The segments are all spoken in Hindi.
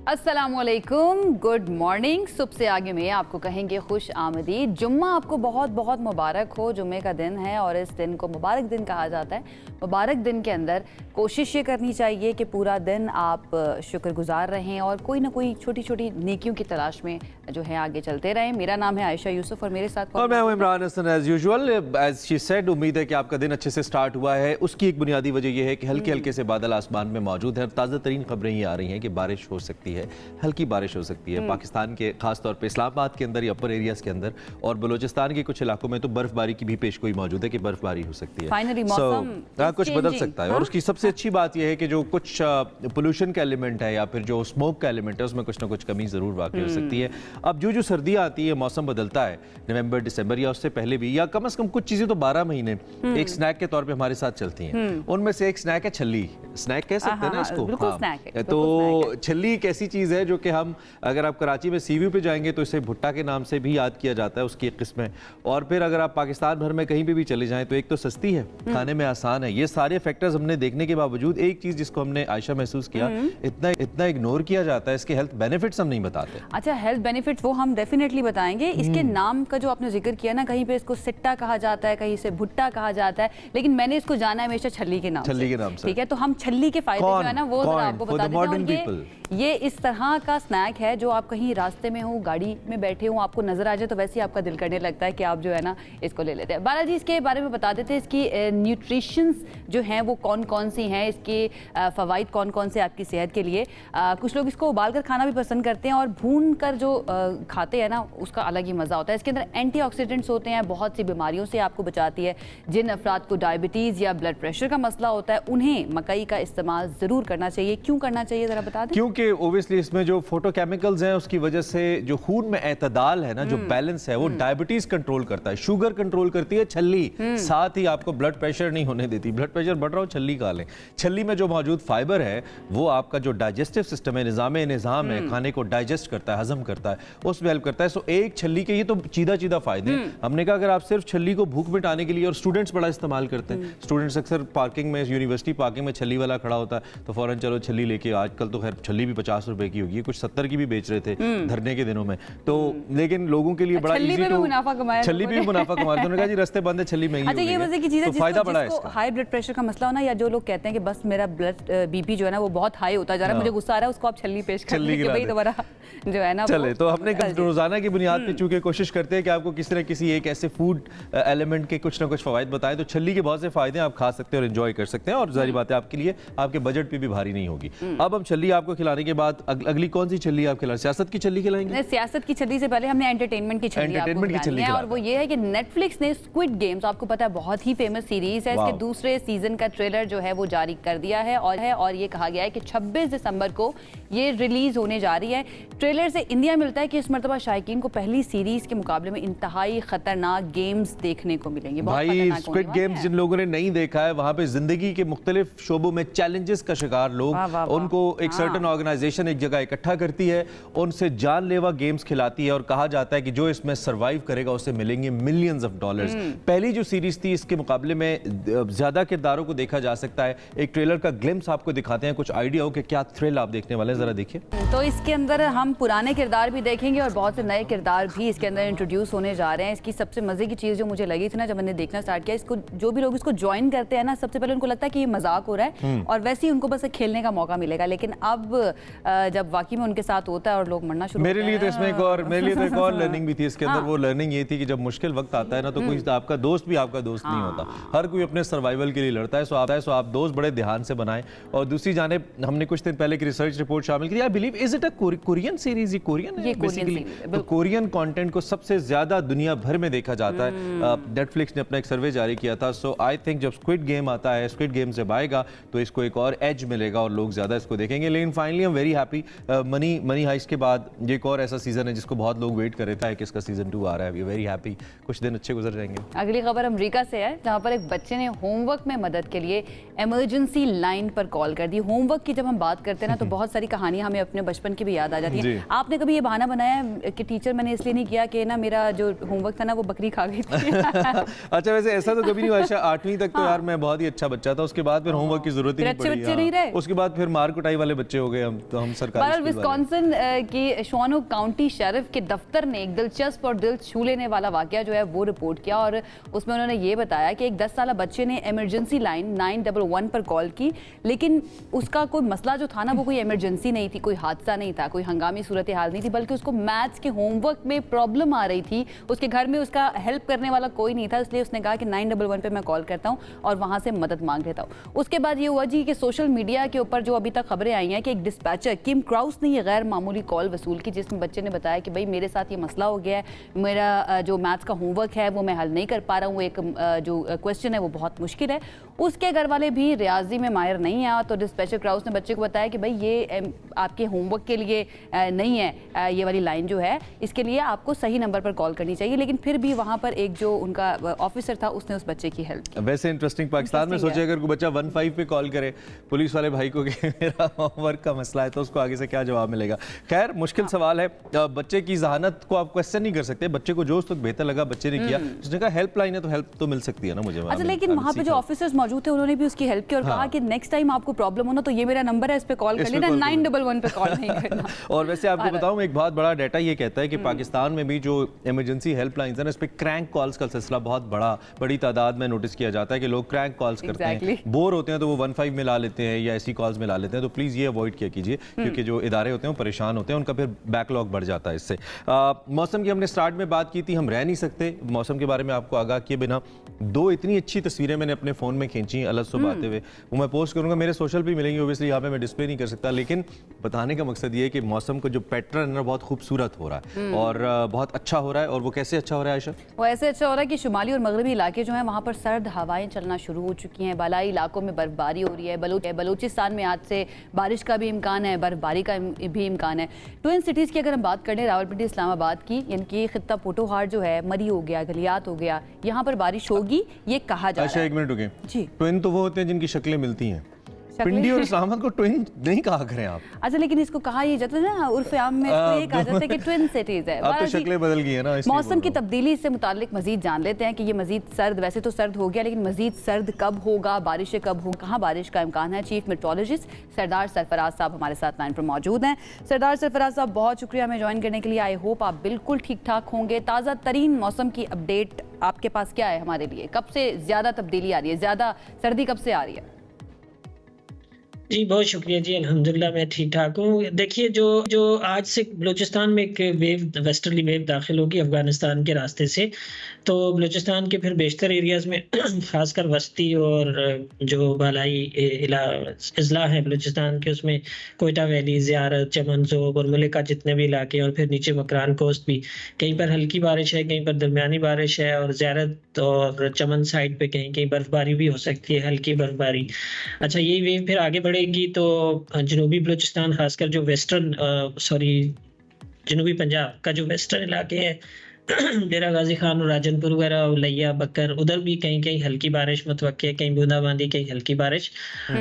अस्सलामुअलैकुम, गुड मॉर्निंग। सुबह से आगे में आपको कहेंगे खुश आमदीद। जुम्मा आपको बहुत बहुत मुबारक हो। जुम्मे का दिन है और इस दिन को मुबारक दिन कहा जाता है। मुबारक दिन के अंदर कोशिश ये करनी चाहिए कि पूरा दिन आप शुक्रगुजार रहें और कोई ना कोई छोटी छोटी नेकियों की तलाश में जो है आगे चलते रहें। मेरा नाम है आयशा यूसुफ और मेरे साथ और मैं हूं Imran Hasan. As usual as she said, उम्मीद है कि आपका दिन अच्छे से स्टार्ट हुआ है। उसकी एक बुनियादी वजह यह है कि हल्के हल्के से बादल आसमान में मौजूद हैं। ताज़ा तरीन खबरें ये आ रही हैं कि बारिश हो सकती है, हल्की बारिश हो सकती है पाकिस्तान के खास तौर पे इस्लामाबाद के अंदर या अपर एरियाज के अंदर, और बलूचिस्तान के कुछ इलाकों में तो बर्फबारी की भी पेशगोई मौजूद है कि बर्फबारी हो सकती है। फाइनली मौसम कुछ बदल सकता है। और उसकी सबसे अच्छी बात यह है कि जो कुछ पोल्यूशन का एलिमेंट है या फिर जो स्मोक का एलिमेंट है उसमें कुछ ना कुछ कमी जरूर वाकई हो सकती है। अब जो सर्दियाँ आती है, मौसम बदलता है नवंबर दिसंबर या उससे पहले भी, या कम से कम कुछ चीजें तो 12 महीने एक स्नैक के तौर पे हमारे साथ चलती हैं। उनमें से एक स्नैक है छल्ली। स्नैक कह सकते हैं ना इसको? हाँ। तो छल्ली एक ऐसी चीज है जो कि हम, अगर आप कराची में सीव्यू पे जाएंगे तो इसे भुट्टा के नाम से भी याद किया जाता है, उसकी एक किस्म है। और फिर अगर आप पाकिस्तान भर में कहीं पे भी चले जाएं तो एक तो सस्ती है, खाने में आसान है। ये सारे फैक्टर्स हमने देखने के बावजूद एक चीज जिसको हमने आयशा महसूस किया, इतना इग्नोर किया जाता है, इसके हेल्थ बेनिफिट्स हम नहीं बताते। अच्छा, हेल्थ बेनिफिट्स वो हम डेफिनेटली बताएंगे। इसके नाम का जो आपने जिक्र किया ना, कहीं पे इसको सिट्टा कहा जाता है, कहीं से भुट्टा कहा जाता है, लेकिन मैंने इसको जाना है हमेशा छल्ली के नाम से। ठीक है, तो हम छल्ली के फायदे जो है ना वो आपको बता देते हैं। ये इस तरह का स्नैक है जो आप कहीं रास्ते में हो, गाड़ी में बैठे हो, आपको नजर आ जाए तो वैसे ही आपका दिल करने लगता है कि आप जो है ना इसको ले लेते हैं। बालाजी, इसके बारे में बता देते हैं, इसकी न्यूट्रिशंस जो हैं वो कौन कौन सी हैं, इसके फ़वाइद कौन कौन से आपकी सेहत के लिए। कुछ लोग इसको उबाल कर खाना भी पसंद करते हैं और भून कर जो खाते हैं ना उसका अलग ही मज़ा होता है। इसके अंदर एंटीऑक्सीडेंट्स होते हैं, बहुत सी बीमारियों से आपको बचाती है। जिन अफराद को डायबिटीज़ या ब्लड प्रेशर का मसला होता है उन्हें मकई का इस्तेमाल ज़रूर करना चाहिए। क्यों करना चाहिए ज़रा बता दें? क्योंकि ओबियसली इसमें जो फोटोकेमिकल्स हैं उसकी वजह से जो खून में एतदाल है ना, जो बैलेंस है, वो डायबिटीज कंट्रोल करता है, शुगर कंट्रोल करती है छल्ली। साथ ही आपको ब्लड प्रेशर नहीं होने देती। ब्लड प्रेशर बढ़ रहा हो, छल्ली खा लें। छल्ली में जो मौजूद फाइबर है वो आपका जो डाइजेस्टिव सिस्टम है, निज़ाम है, खाने को डाइजेस्ट करता है, हजम करता है, उसमें हेल्प करता है। सो एक छल्ली के ये तो चीदा फायदे। हमने कहा अगर आप सिर्फ छल्ली को भूख मिटाने के लिए, और स्टूडेंट्स बड़ा इस्तेमाल करते हैं, स्टूडेंट्स अक्सर पार्किंग में, यूनिवर्सिटी पार्किंग में छल्ली वाला खड़ा होता है तो फौरन चलो छल्ली लेके। आजकल तो खैर छल्ली भी 50 रुपए की होगी, कुछ 70 की भी बेच रहे थे धरने के दिनों में। तो लेकिन लोगों के लिए बड़ा इजी टू छल्ली भी मुनाफा कमा रहे थे। उन्होंने कहा जी रास्ते बंद है, छल्ली महंगी हो गई है। ये मजे की चीज है, तो फायदा बड़ा है इसका। हाई ब्लड प्रेशर का मसला हो ना, या जो लोग कहते हैं कि बस मेरा ब्लड बीपी जो है ना वो बहुत हाई होता जा रहा है, मुझे गुस्सा आ रहा है, उसको आप छल्ली पेश कर दीजिए कि भाई तुम्हारा जो है ना। चले तो अपने रोजाना की बुनियाद पे चूंकि कोशिश करते हैं कि आपको किसी न किसी एक ऐसे फूड एलिमेंट के कुछ ना कुछ फवायद बताएं, तो छल्ली के बहुत से फायदे आप खा सकते हैं और एंजॉय कर सकते हैं, और जाहिर बात है आपके लिए आपके बजट पे भी भारी नहीं होगी। अब हम छल्ली आपको खिलाने के बाद अगली कौन सी छल्ली आप खिला? सियासत की छल्ली खिलाएंगे? सियासत की छल्ली से पहले हमने एंटरटेनमेंट की छल्ली आपको खिलानी है, और वो ये है कि नेटफ्लिक्स ने स्क्विड गेम्स, आपको पता है बहुत ही फेमस सीरीज है, इसके दूसरे सीजन का ट्रेलर जो है वो जारी कर दिया है। और ये कहा गया है कि 26 दिसंबर को ये रिलीज होने जा रही है। ट्रेलर से इंडिया मिलता है कि इस मरतबा शायकीन को पहली सीरीज के मुकाबले में इंतहाई खतरनाक गेम्स देखने को मिलेंगे। भाई स्क्विड गेम्स जिन लोगों ने नहीं देखा है, वहां पे जिंदगी के मुख्तलिफ शोबों में चैलेंजेस का शिकार लोग, उनको एक सर्टन ऑर्गेनाइजेशन एक जगह इकट्ठा करती है, उनसे जानलेवा गेम्स खिलाती है, और कहा जाता है कि जो इसमें सरवाइव करेगा उसे मिलेंगे मिलियंस ऑफ डॉलर्स। पहली जो सीरीज थी इसके मुकाबले में ज्यादा किरदारों को देखा जा सकता है। एक ट्रेलर का ग्लिम्स आपको दिखाते हैं, कुछ आइडिया हो कि क्या थ्रिल आप देखने वाले हैं, जरा देखिए। तो इसके अंदर हम पुराने किरदार भी देखेंगे और बहुत से नए किरदार भी इसके अंदर इंट्रोड्यूस होने जा रहे हैं। इसकी सबसे मजे की चीज जो मुझे लगी थी ना, जब मैंने देखना स्टार्ट किया, इसको जो भी लोग इसको ज्वाइन करते हैं ना, सबसे पहले उनको लगता है कि ये मजाक हो रहा है और वैसे ही उनको बस खेलने का मौका मिलेगा। लेकिन अब जब वाकई में उनके साथ होता है और लोग मरना शुरू, मेरे लिए तो इसमें एक और लर्निंग भी थी इसके अंदर। वो लर्निंग ये थी कि जब मुश्किल वक्त आता है ना, तो कोई आपका दोस्त भी आपका दोस्त नहीं होता, हर कोई अपने सर्वाइवल के लिए लड़ता है। सो आप दोस्त बड़े ध्यान से बनाएं। और दूसरी जानिब हमने कुछ दिन पहले की रिसर्च रिपोर्ट शामिल की। I believe is it a Korean series? ये कोरियन है बेसिकली। तो कोरियन कंटेंट को सबसे ज्यादा दुनिया भर में देखा जाता है। नेटफ्लिक्स ने अपना एक सर्वे जारी किया था। सो आई थिंक जब स्क्विड गेम आता है, स्क्विड गेम जब आएगा तो इसको एक और एज मिलेगा और लोग ज्यादा इसको देखेंगे। लेकिन finally I am very happy, Money Heist के बाद ये एक और ऐसा सीजन है जिसको बहुत लोग वेट कर रहे थे कि इसका सीजन 2 आ रहा है। वी वेरी हैप्पी, कुछ दिन अच्छे गुजर जाएंगे। अगली खबर अमेरिका से है, जहां पर एक बच्चे ने होमवर्क में मदद के लिए इमरजेंसी लाइन पर कॉल कर दी। होमवर्क की जब हम बात करते हैं ना, तो बहुत सारी कहानियां हमें अपने बचपन की भी याद आ जाती है। आपने कभी ये बहाना बनाया कि टीचर मैंने इसलिए नहीं किया कि ना मेरा जो होमवर्क था ना वो बकरी खा गई थी? अच्छा, वैसे ऐसा तो कभी नहीं हुआ। 8वीं तक तो यार मैं बहुत ही अच्छा बच्चा था, उसके बाद फिर होमवर्क की जरूरत ही नहीं पड़ी। नहीं रहे। उसके बाद फिर मार कुटाई वाले बच्चे हो गए हम, तो हम सरकारी विस्कॉन्सिन की शोनो काउंटी शेरिफ के दफ्तर ने एक दिलचस्प और दिल छू लेने वाला वाकया जो है वो रिपोर्ट किया, और उसमें उन्होंने ये बताया कि एक 10 साल बच्चे ने इमरजेंसी लाइन 911 पर कॉल की, लेकिन उसका कोई मसला जो था ना वो कोई इमरजेंसी नहीं थी, कोई हादसा नहीं था, कोई हंगामी सूरत हाल नहीं थी, बल्कि उसको मैथ्स के होमवर्क में प्रॉब्लम आ रही थी। उसके घर में उसका हेल्प करने वाला कोई नहीं था, इसलिए उसने कहा कि 911 पे मैं कॉल करता हूँ और वहाँ से मदद मांग लेता हूँ। उसके बाद ये हुआ जी कि सोशल मीडिया के ऊपर जो अभी तक खबरें आई हैं कि एक डिस्पैचर किम क्राउस ने ये गैर मामूली कॉल वसूल की, जिसमें बच्चे ने बताया कि भाई मेरे साथ ये मसला हो गया है, मेरा जो मैथ्स का होमवर्क है वो मैं हल नहीं कर पा रहा हूँ, एक जो क्वेश्चन है वो बहुत मुश्किल है। उसके घर वाले भी रियाजी में माहिर नहीं है, तो डिस्पैचर क्राउस ने बच्चे को बताया कि भाई ये आपके होमवर्क के लिए नहीं है, ये वाली लाइन जो है इसके लिए आपको सही नंबर पर कॉल करनी चाहिए। लेकिन फिर भी वहाँ पर एक जो उनका ऑफिसर था उसने उस बच्चे की हेल्प की। वैसे इंटरेस्टिंग, पाकिस्तान में सोचे अगर कोई बच्चा 15 पे कॉल करे पुलिस वाले भाई को कि मेरा होमवर्क का मसला है, तो उसको आगे से क्या जवाब मिलेगा। खैर मुश्किल सवाल है, बच्चे की जहानत को आप क्वेश्चन नहीं कर सकते, बच्चे को जो बेहतर लगा बच्चे ने किया, उसने कहा हेल्पलाइन है तो हेल्प तो मिल सकती है ना मुझे। अच्छा, लेकिन वहाँ पे जो ऑफिसर्स मौजूद थे उन्होंने भी उसकी हेल्प की और कहा कि नेक्स्ट टाइम आपको प्रॉब्लम हो ना तो ये मेरा नंबर है, इस पे कॉल कर लेना, 911 पे कॉल नहीं करना। और वैसे आपको बताऊं एक बहुत बड़ा डाटा ये कहता है कि पाकिस्तान में भी जो इमरजेंसी हेल्पलाइंस है ना, इस पे क्रैंक कॉल्स का सिलसिला बहुत बड़ी तादाद में नोटिस किया जाता है कि लोग क्रैंक कॉल्स करते हैं, बोर होते हैं तो वो 15 में ला लेते हैं या ऐसी कॉल्स में ला लेते हैं। तो प्लीज ये अवॉइड किया कीजिए, क्योंकि जो इदारे होते हैं वो परेशान होते हैं, उनका फिर बैकलॉग बढ़ जाता है इससे। मौसम की हमने स्टार्ट में बात की थी, हम रह नहीं सकते मौसम के बारे में आपको आगाह किए बिना। 2 इतनी अच्छी तस्वीरें मैंने अपने फोन में खींची अलग सुबह आते हुए, वो मैं पोस्ट करूंगा, मेरे सोशल पे मिलेंगी, ऑब्वियसली यहाँ पे मैं डिस्प्ले नहीं कर सकता, लेकिन बताने का मकसद ये है कि मौसम का जो पैटर्न है बहुत खूबसूरत हो रहा है और बहुत अच्छा हो रहा है। और वो कैसे अच्छा हो रहा है आयशा? वो ऐसे अच्छा हो रहा है कि शुमाली और मगरबी इलाके जो हैं वहाँ पर सर्द हवाएं चलना शुरू हो चुकी हैं, बालाई इलाकों में बर्फबारी हो रही है, बलूचिस्तान में आज से बारिश का भी इम्कान है, बर्फबारी का भी इम्कान है। ट्विन सिटीज़ की अगर हम बात करें, रावलपिंडी इस्लामाबाद की, यानी कि खित्ता पोटोहार जो है, मरी हो गया, गलियात हो गया, यहाँ पर बारिश होगी ये कहा जा रहा है। एक मिनट रुके जी, ट्विन तो वो होते हैं जिनकी शक्लें मिलती हैं, पिंडी और इस्लामाबाद को ट्विन नहीं कहा करें आप। अच्छा, लेकिन इसको कहा ये जाता है ना उर्फ आम में, इसको ये कहा जाता है कि ट्विन सिटीज है। अब तो शक्लें बदल गई है ना। मौसम की तब्दीली से मुतालिक मजीद जान लेते हैं कि ये मजीद सर्द, वैसे तो सर्द हो गया लेकिन मजीद सर्द कब होगा, बारिशें कब हो, कहाँ बारिश का इम्कान है। चीफ मेट्रोलॉजिस्ट सरदार सरफराज साहब हमारे साथ लाइन पर मौजूद हैं। सरदार सरफराज साहब, बहुत शुक्रिया हमें ज्वाइन करने के लिए। आई होप आप बिल्कुल ठीक ठाक होंगे। ताज़ा तरीन मौसम की अपडेट आपके पास क्या है हमारे लिए? कब से ज़्यादा तब्दीली आ रही है, ज़्यादा सर्दी कब से आ रही है? जी बहुत शुक्रिया जी, अल्हम्दुलिल्लाह मैं ठीक ठाक हूँ। देखिए जो आज से बलूचिस्तान में एक वेव, वेस्टर्ली वेव दाखिल होगी अफ़गानिस्तान के रास्ते से, तो बलूचिस्तान के फिर बेशतर एरियाज़ में ख़ासकर वस्ती और जो बालाई अज़ला हैं बलूचिस्तान के, उसमें कोयटा वैली, ज़ियारत, चमन, ज़ोब और मुलिका जितने भी इलाके, और फिर नीचे मकरान कोस्ट भी कहीं पर हल्की बारिश है, कहीं पर दरमियानी बारिश है, और ज़ियारत और चमन साइड पे कहीं कहीं बर्फ़बारी भी हो सकती है, हल्की बर्फ़बारी। अच्छा, ये वेव फिर आगे बढ़ेगी तो जनूबी बलूचिस्तान, खासकर जो जनूबी पंजाब का जो वेस्टर्न इलाके हैं, डेरा गाजी खान और राजनपुर वगैरह, लैया, बकर, उधर भी कहीं कहीं हल्की बारिश मुतवक्की है, कहीं बूंदाबांदी, कहीं हल्की बारिश।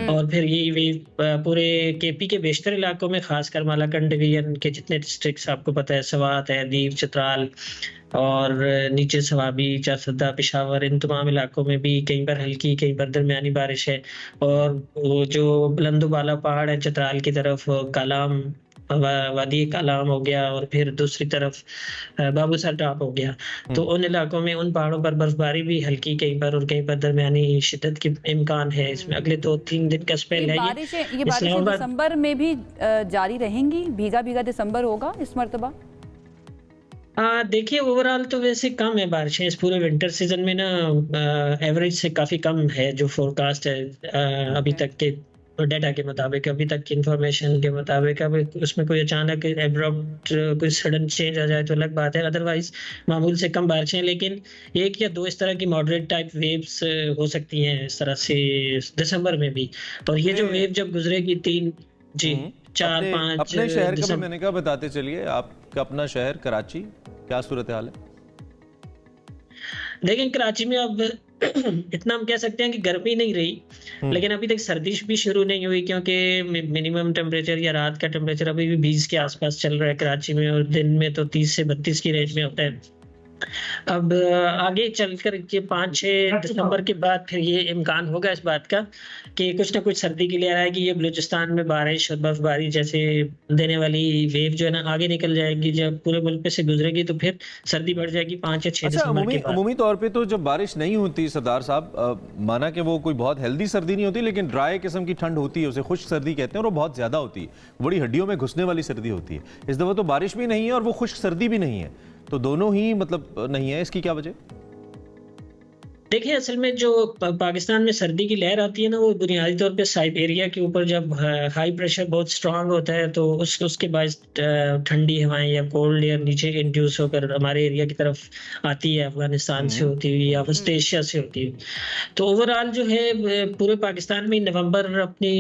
और फिर ये वेव पूरे केपी के बेशतर इलाकों में, खासकर मालाकंड डिवीजन के जितने डिस्ट्रिक्ट्स आपको पता है, सवात है, दीव, चित्राल और नीचे सवाबी, चारसदा, पेशावर, इन तमाम इलाकों में भी कहीं पर हल्की, कहीं पर दरमियानी बारिश है। और वो जो बुलंदोबाला पहाड़ है चित्राल की तरफ, कालाम, वादी कालाम हो गया, और फिर दूसरी तरफ बाबूसर टॉप हो गया, तो उन इलाकों में, उन पहाड़ों पर बर्फबारी भी हल्की कहीं पर और कहीं पर दरमियानी शिद्दत की इम्कान है। इसमें अगले 2-3 दिन का स्पेल है। ये बारिशें दिसंबर में भी जारी रहेंगी, भीगा भीगा दिसंबर होगा इस मरतबा? देखिए ओवरऑल तो वैसे कम है बारिशें इस पूरे विंटर सीजन में ना, एवरेज से काफ़ी कम है जो फोरकास्ट है अभी तक के डाटा के मुताबिक, अभी तक की इंफॉर्मेशन के मुताबिक। अब उसमें कोई अचानक एब्रप्ट कोई सडन चेंज आ जाए तो अलग बात है, अदरवाइज मामूल से कम बारिशें। लेकिन 1 या 2 इस तरह की मॉडरेट टाइप वेव्स हो सकती हैं इस तरह से दिसंबर में भी। और ये जो वेव जब गुजरेगी 3 जी 4-5 अपने शहर का भी मैंने कहा बताते चलिए, आपका अपना शहर कराची क्या सूरत हाल है? लेकिन कराची में अब इतना हम कह सकते हैं कि गर्मी नहीं रही, लेकिन अभी तक सर्दी भी शुरू नहीं हुई, क्योंकि मिनिमम टेम्परेचर या रात का टेम्परेचर अभी भी 20 के आसपास चल रहा है कराची में, और दिन में तो 30 से 32 की रेंज में होता है। अब आगे चलकर ये 5-6 दिसंबर के बाद फिर ये इम्कान होगा इस बात का कि कुछ ना कुछ सर्दी के लिए आएगी। ये बलूचिस्तान में बारिश और बर्फबारी जैसे देने वाली वेव जो है ना आगे निकल जाएगी। जब पूरे मुल्क पे से गुजरेगी तो फिर सर्दी बढ़ जाएगी 5 या 6 दिसंबर के बाद। अमूमी तौर पे तो जब बारिश नहीं होती सरदार साहब, माना कि वो कोई बहुत हेल्दी सर्दी नहीं होती, लेकिन ड्राई किस्म की ठंड होती है, उसे खुश्क सर्दी कहते हैं, और वो बहुत ज़्यादा होती है, बड़ी हड्डियों में घुसने वाली सर्दी होती है। इस दफ़ा तो बारिश भी नहीं है और वो खुश्क सर्दी भी नहीं है, तो दोनों ही मतलब नहीं है। इसकी क्या वजह? देखिए, असल में जो पाकिस्तान में सर्दी की लहर आती है ना, वो बुनियादी तौर पे साइबेरिया के ऊपर जब हाई प्रेशर बहुत स्ट्रांग होता है तो उसके बाद ठंडी हवाएं या कोल्ड एयर नीचे इंड्यूस होकर हमारे एरिया की तरफ आती है, अफगानिस्तान से होती हुई या वेस्ट एशिया से होती हुई। तो ओवरऑल जो है पूरे पाकिस्तान में नवंबर अपनी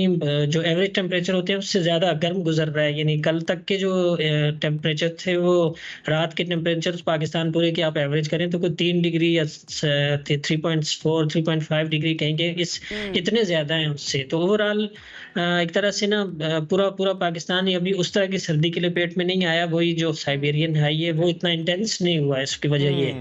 जो एवरेज टेम्परेचर होते हैं उससे ज़्यादा गर्म गुजर रहा है। यानी कल तक के जो टेम्परेचर थे, वो रात के टेम्परेचर पाकिस्तान पूरे के आप एवरेज करें तो कोई 3 डिग्री या 3.4 3.5 डिग्री कहेंगे, इतने ज्यादा हैं उससे। तो ओवरऑल एक तरह से ना पूरा पाकिस्तान अभी उस तरह की सर्दी के लपेट में नहीं आया। वही जो साइबेरियन हाई है वो इतना इंटेंस नहीं हुआ है, इसकी वजह ये।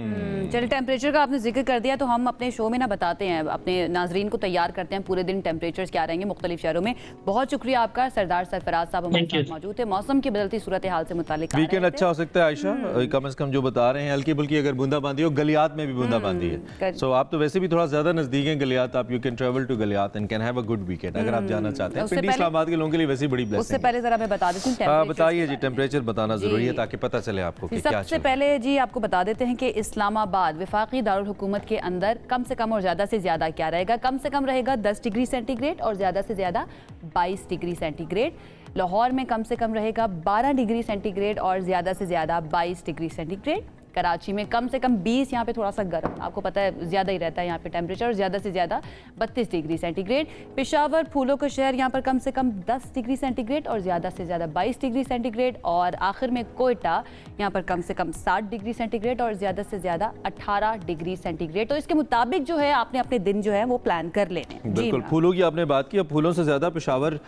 चलिए, टेम्परेचर का आपने जिक्र कर दिया तो हम अपने शो में ना बताते हैं, अपने नाजरीन को तैयार करते हैं पूरे दिन टेम्परेचर क्या रहेंगे मुख्तलिफ शहरों में। बहुत शुक्रिया आपका सरदार सरफराज साहब हमारे साथ मौजूद थे। मौसम की बदलती सूरत हाल से मुतालिक वीकेंड अच्छा हो सकता है आयशा, कम से कम जो बता रहे हैं, हल्की बुल्की अगर बूंदाबांदी हो, गलियात में भी बूंदाबांदी है। सो आप तो वैसे भी थोड़ा ज्यादा नजदीक हैं गलियात, आप you can travel to Galiyat and can have a good weekend अगर आप जाना चाहते हैं। पिंडी इस्लामाबाद के लोगों के लिए वैसे बड़ी ब्लेसिंग है। उससे पहले जरा मैं बता देती हूं, बताइए जी, टेम्परेचर बताना जरूरी है ताकि पता चले आपको कि क्या। सबसे पहले जी आपको बता देते हैं कि इस्लामाबाद वफाकी दारुल हुकूमत के अंदर कम से कम और ज़्यादा से ज़्यादा क्या रहेगा। कम से कम रहेगा 10 डिग्री सेंटीग्रेड और ज़्यादा से ज़्यादा 22 डिग्री सेंटीग्रेड। लाहौर में कम से कम रहेगा 12 डिग्री सेंटीग्रेड और ज़्यादा से ज़्यादा 22 डिग्री सेंटीग्रेड। कराची में कम से कम 20, यहाँ पे थोड़ा सा गर्म, आपको पता है ज़्यादा ही रहता है यहाँ पे टेम्परेचर, ज़्यादा से ज़्यादा 32 डिग्री सेंटीग्रेड। पेशावर फूलों का शहर, यहाँ पर कम से कम 10 डिग्री सेंटीग्रेड और ज़्यादा से ज़्यादा 22 डिग्री सेंटीग्रेड। और आखिर में कोयटा, यहाँ पर कम से कम 60 डिग्री सेंटीग्रेड और ज़्यादा से ज़्यादा 18 डिग्री सेंटीग्रेड। तो इसके मुताबिक जो है आपने अपने दिन जो है वो प्लान कर लेने। बिल्कुल, फूलों की आपने बात की, अब फूलों से ज़्यादा पेशावर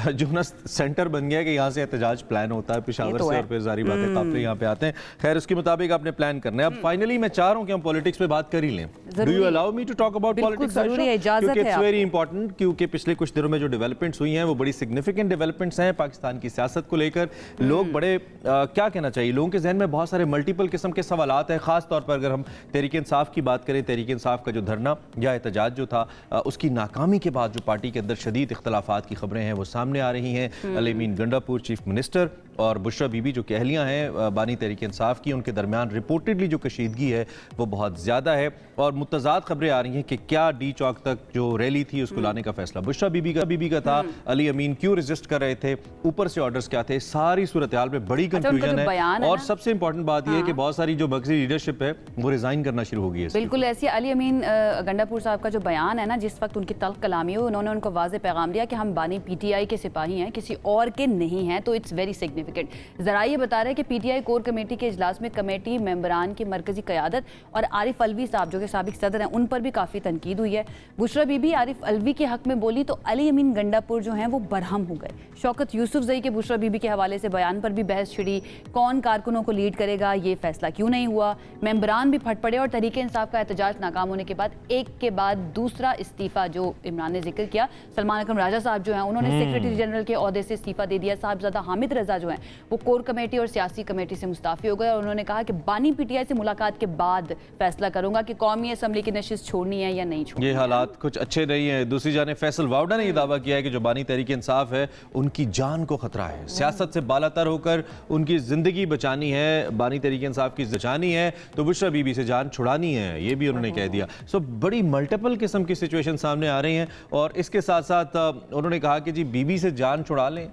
जो ना सेंटर बन गया है कि यहाँ से एहतजाज प्लान होता है पेशावर से, और फिर जारी बात है काफिले यहाँ पे आते हैं। खैर, उसके मुताबिक आपने प्लान करना है। अब फाइनली मैं चाह रहा हूँ कि हम पॉलिटिक्स पे बात कर ही लें। Do you allow me to talk about politics? क्योंकि इट्स वेरी इंपॉर्टेंट, क्योंकि पिछले कुछ दिनों में जो डेवलपमेंट्स हुई हैं वो बड़ी सिग्निफिकेंट डेवलपमेंट्स हैं पाकिस्तान की सियासत को लेकर। लोग बड़े क्या कहना चाहिए, लोगों के जहन में बहुत सारे मल्टीपल किस्म के सवालात हैं। खास तौर पर अगर हम तहरीक इंसाफ की बात करें, तहरीक इंसाफ का जो धरना या एहतजाज जो था, उसकी नाकामी के बाद जो पार्टी के अंदर शदीद इख्तलाफात की खबरें हैं वो सामने आ रही हैं। अली अमीन गंडापुर चीफ मिनिस्टर और बुशरा बीबी जो कहलियाँ हैं बानी तहरीक इंसाफ की, उनके दरमियान रिपोर्टेडली जो कशीदगी है वो बहुत ज़्यादा है और मुतज़ाद खबरें आ रही हैं कि क्या डी चौक तक जो रैली थी उसको लाने का फैसला बुशरा बीबी का था, अली अमीन क्यों रजिस्ट कर रहे थे, ऊपर से ऑर्डर्स क्या थे, सारी सूरत हाल में बड़ी कंफ्यूजन है। और सबसे इंपॉर्टेंट बात यह है कि बहुत सारी जो मर्कज़ी लीडरशिप है वो रिजाइन करना शुरू हो गई है। बिल्कुल ऐसी अली अमीन गंडापुर साहब का जो बयान है ना, जिस वक्त उनकी तल्ख कलामी हुई, उन्होंने उनको वाज़ेह पैगाम दिया कि हम बानी पीटीआई के सिपाही हैं, किसी और के नहीं हैं। तो इट्स वेरी सिग्निफिकेंट। जरा ये बता रहे हैं कि पीटीआई कोर कमेटी के इजलास में कमेटी मेंबरान की मरकजी क़यादत और आरिफ अलवी साहब जो कि साबिक सदर हैं, उन पर भी काफ़ी तनकीद हुई है। बुशरा बीबी आरिफ अलवी के हक में बोली तो अली अमीन गंडापुर जो हैं वो बरहम हो गए। शौकत यूसुफजई के बुशरा बीबी के हवाले से बयान पर भी बहस छिड़ी। कौन कारकुनों को लीड करेगा, ये फैसला क्यों नहीं हुआ। मेंबरान भी फट पड़े और तहरीक इंसाफ का एहतजाज नाकाम होने के बाद एक के बाद दूसरा इस्तीफ़ा जो इमरान ने जिक्र किया, सलमान अकरम राजा साहब जो हैं उन्होंने सेक्रेटरी जनरल के ओहदे से इस्तीफ़ा दे दिया। साहबजादा हामिद रजा जो हैं वो कोर कमेटी और सियासी कमेटी से मुस्ताफ़ी हो गए और उन्होंने कहा कि बानी पीटीआई से मुलाकात के बाद फैसला करूंगा कि कौमी असम्बली की नशिस्त छोड़नी है या नहीं छोड़नी। ये हालात कुछ अच्छे नहीं है। दूसरी जानिब फैसल वावडा ने यह दावा किया है कि जो बानी तहरीक इंसाफ है उनकी जान को खतरा है, सियासत से बालातर होकर उनकी जिंदगी बचानी है, बानी तहरीक इंसाफ की बचानी है तो बुशरा बीबी से जान छुड़ानी है, ये भी उन्होंने कह दिया। सो बड़ी मल्टीपल किस्म की सिचुएशन सामने आ रही हैं और इसके साथ साथ उन्होंने कहा कि जी बीबी से जान छुड़ा लें,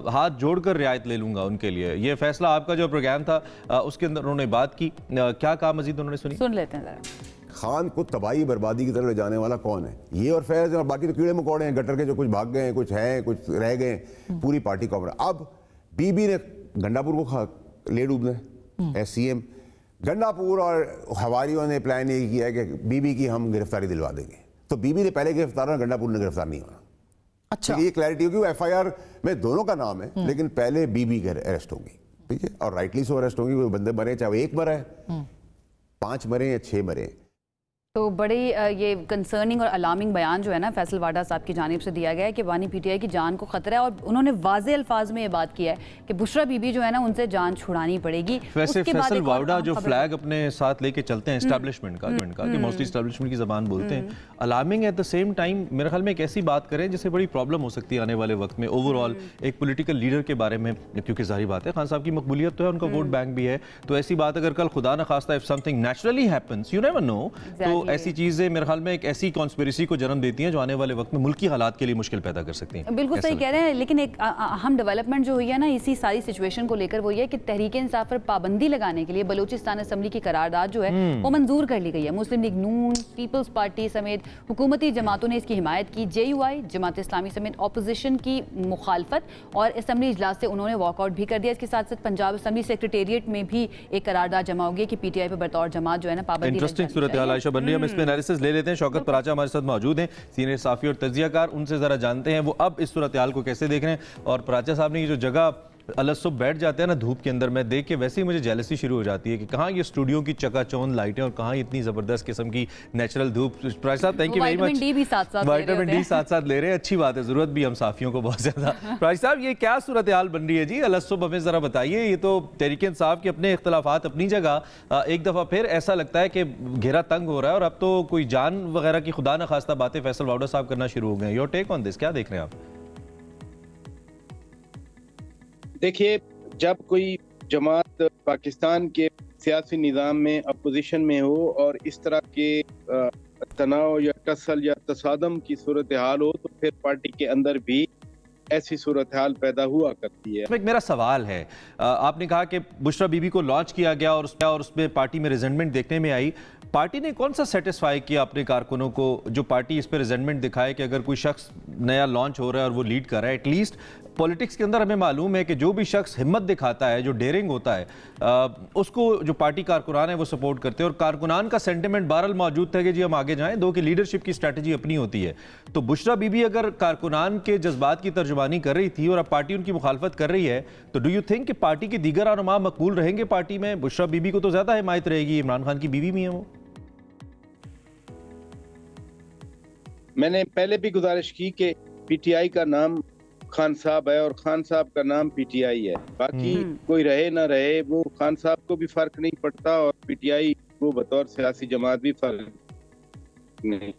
हाथ जोड़कर रियायत ले लूंगा उनके लिए। ये फैसला आपका जो प्रोग्राम था उसके अंदर उन्होंने बात की, क्या कहा मजीद उन्होंने सुन लेते हैं जरा। खान को तबाही बर्बादी की तरफ ले जाने वाला कौन है? ये और फैज और बाकी तो कीड़े मकोड़े हैं गटर के, जो कुछ भाग गए, कुछ हैं, कुछ रह गए, पूरी पार्टी को। अब बीबी ने गंडापुर को ले डूबना है। एससीएम गंडापुर और हवारियों ने प्लान ये किया है कि बीबी की हम गिरफ्तारी दिलवा देंगे। तो बीबी ने पहले गिरफ्तार होना, गंडापुर ने गिरफ्तार नहीं होना। अच्छा, तो ये क्लैरिटी होगी। एफआईआर में दोनों का नाम है लेकिन पहले बीबी की अरेस्ट होगी, ठीक है, और राइटली सो अरेस्ट होगी। कोई बंदे मरे चाहे एक मरा है, 5 मरे या 6 मरे। तो बड़े ये कंसर्निंग और अलार्मिंग बयान जो है ना फैसल वाडा साहब की जानिब से दिया गया है कि बानी पीटीआई की जान को खतरा है, और उन्होंने वाज़े अल्फाज में ये बात की है कि बुशरा बीबी जो है ना उनसे जान छुड़ानी पड़ेगी। वैसे उसके बाद फैसल एक और वाडा जो खबर- फ्लैग अपने साथ लेके चलते हैं एस्टैब्लिशमेंट का कि मोस्टली एस्टैब्लिशमेंट की ज़बान बोलते हैं, alarming at the same time मेरे ख्याल में एक ऐसी बात करें जिससे बड़ी प्रॉब्लम हो सकती है आने वाले वक्त में ओवरऑल एक पॉलिटिकल लीडर के बारे में, क्योंकि जाहिर बात है खान साहब की मकबूलियत तो है, उनका वोट बैंक भी है, तो ऐसी बात अगर कल खुदा न खास्ता if something naturally happens you never know, तो ऐसी चीज़ें मेरे ख्याल में एक ऐसी कॉन्स्पिरेसी को जन्म देती हैं जो आने वाले वक्त में मुल्की हालात के लिए मुश्किल पैदा कर सकती हैं। बिल्कुल सही कह रहे हैं, लेकिन एक अहम डेवलपमेंट जो हुई है ना इसी सारी सिचुएशन को लेकर वो ये कि तहरीक इंसाफ पर पाबंदी लगाने के लिए बलूचिस्तान असम्बली की करारदाद जो है वो मंजूर कर ली गई है। मुस्लिम लीग नून, पीपल्स पार्टी समेत हुकूमती जमातों ने इसकी हिमायत की। JUI जमात इस्लामी समेत ऑपोजिशन की मुखालफत, और असम्बली इजलास से उन्होंने वॉकआउट भी कर दिया। इसके साथ साथ पंजाब असम्बली सेक्रेटेरिएट में भी एक करारदाद जमा होगी कि PTI पर बतौर जमात जो है ना पाबंदी। इंटरेस्टिंग सूरत हाल आयशा बन रही है, हम इस पे एनालिसिस ले लेते हैं। शौकत पराचा हमारे साथ मौजूद हैं, सीनियर साफी और तज्जियाकार, उनसे ज़रा जानते हैं वो अब इस सूरत हाल को कैसे देख रहे हैं। और पराचा साहब ने ये जो जगह अलग बैठ जाते हैं ना धूप के अंदर, मैं देख के वैसे ही मुझे जेलसी शुरू हो जाती है कि कहाँ ये स्टूडियो की चकाचौंध लाइटें और कहाँ इतनी ज़बरदस्त किस्म की नेचुरल धूप। पराचा साहब thank you very much. Vitamin D भी साथ साथ ले रहे हैं, अच्छी बात है, ज़रूरत भी हम साफियों को बहुत ज़्यादा। पराचा साहब ये क्या सूरत हाल बन रही है जी अलग हमें ज़रा बताइए। ये तो तहरीक इंसाफ के अपने इख्तलाफात अपनी जगह, एक दफ़ा फिर ऐसा लगता है कि घेरा तंग हो रहा है और अब तो कोई जान वगैरह की खुदा न खास्ता बातें फैसल वाडा साहब करना शुरू हो गए। योर टेक ऑन दिस, क्या देख रहे हैं आप? देखिए, जब कोई जमात पाकिस्तान के सियासी निज़ाम में अपोजिशन में हो और इस तरह के तनाव या टसल या तसादम की सूरत हाल हो तो फिर पार्टी के अंदर भी ऐसी सूरत हाल पैदा हुआ करती है। एक मेरा सवाल है, आपने कहा कि बुशरा बीबी को लॉन्च किया गया और उसमें पार्टी में रिजेंटमेंट देखने में आई। पार्टी ने कौन सा सेटिस्फाई किया अपने कारकुनों को जो पार्टी इस पर रिजेंटमेंट दिखाए कि अगर कोई शख्स नया लॉन्च हो रहा है और वो लीड कर रहा है? एटलीस्ट पॉलिटिक्स के अंदर हमें मालूम है कि जो भी शख्स हिम्मत दिखाता है, जो डेयरिंग होता है, उसको जो पार्टी कारकुनान है वो सपोर्ट करते हैं और कारकुनान का सेंटिमेंट बहरहाल मौजूद था कि जी हम आगे जाएं, दो की लीडरशिप की स्ट्रैटेजी अपनी होती है। तो बुशरा बीबी अगर कारकुनान के जज्बात की तर्जुमानी कर रही थी और अब पार्टी उनकी मुखालफत कर रही है, तो डू यू थिंक कि पार्टी के दीगर रहनुमा मकबूल रहेंगे पार्टी में? बुशरा बीबी को तो ज्यादा हिमायत रहेगी, इमरान खान की बीवी भी है वो। मैंने पहले भी गुजारिश की कि PTI का नाम खान साहब है और खान साहब का नाम PTI है। बाकी कोई रहे ना रहे वो खान साहब को भी फर्क नहीं पड़ता और PTI को बतौर सियासी जमात भी फर्क नहीं।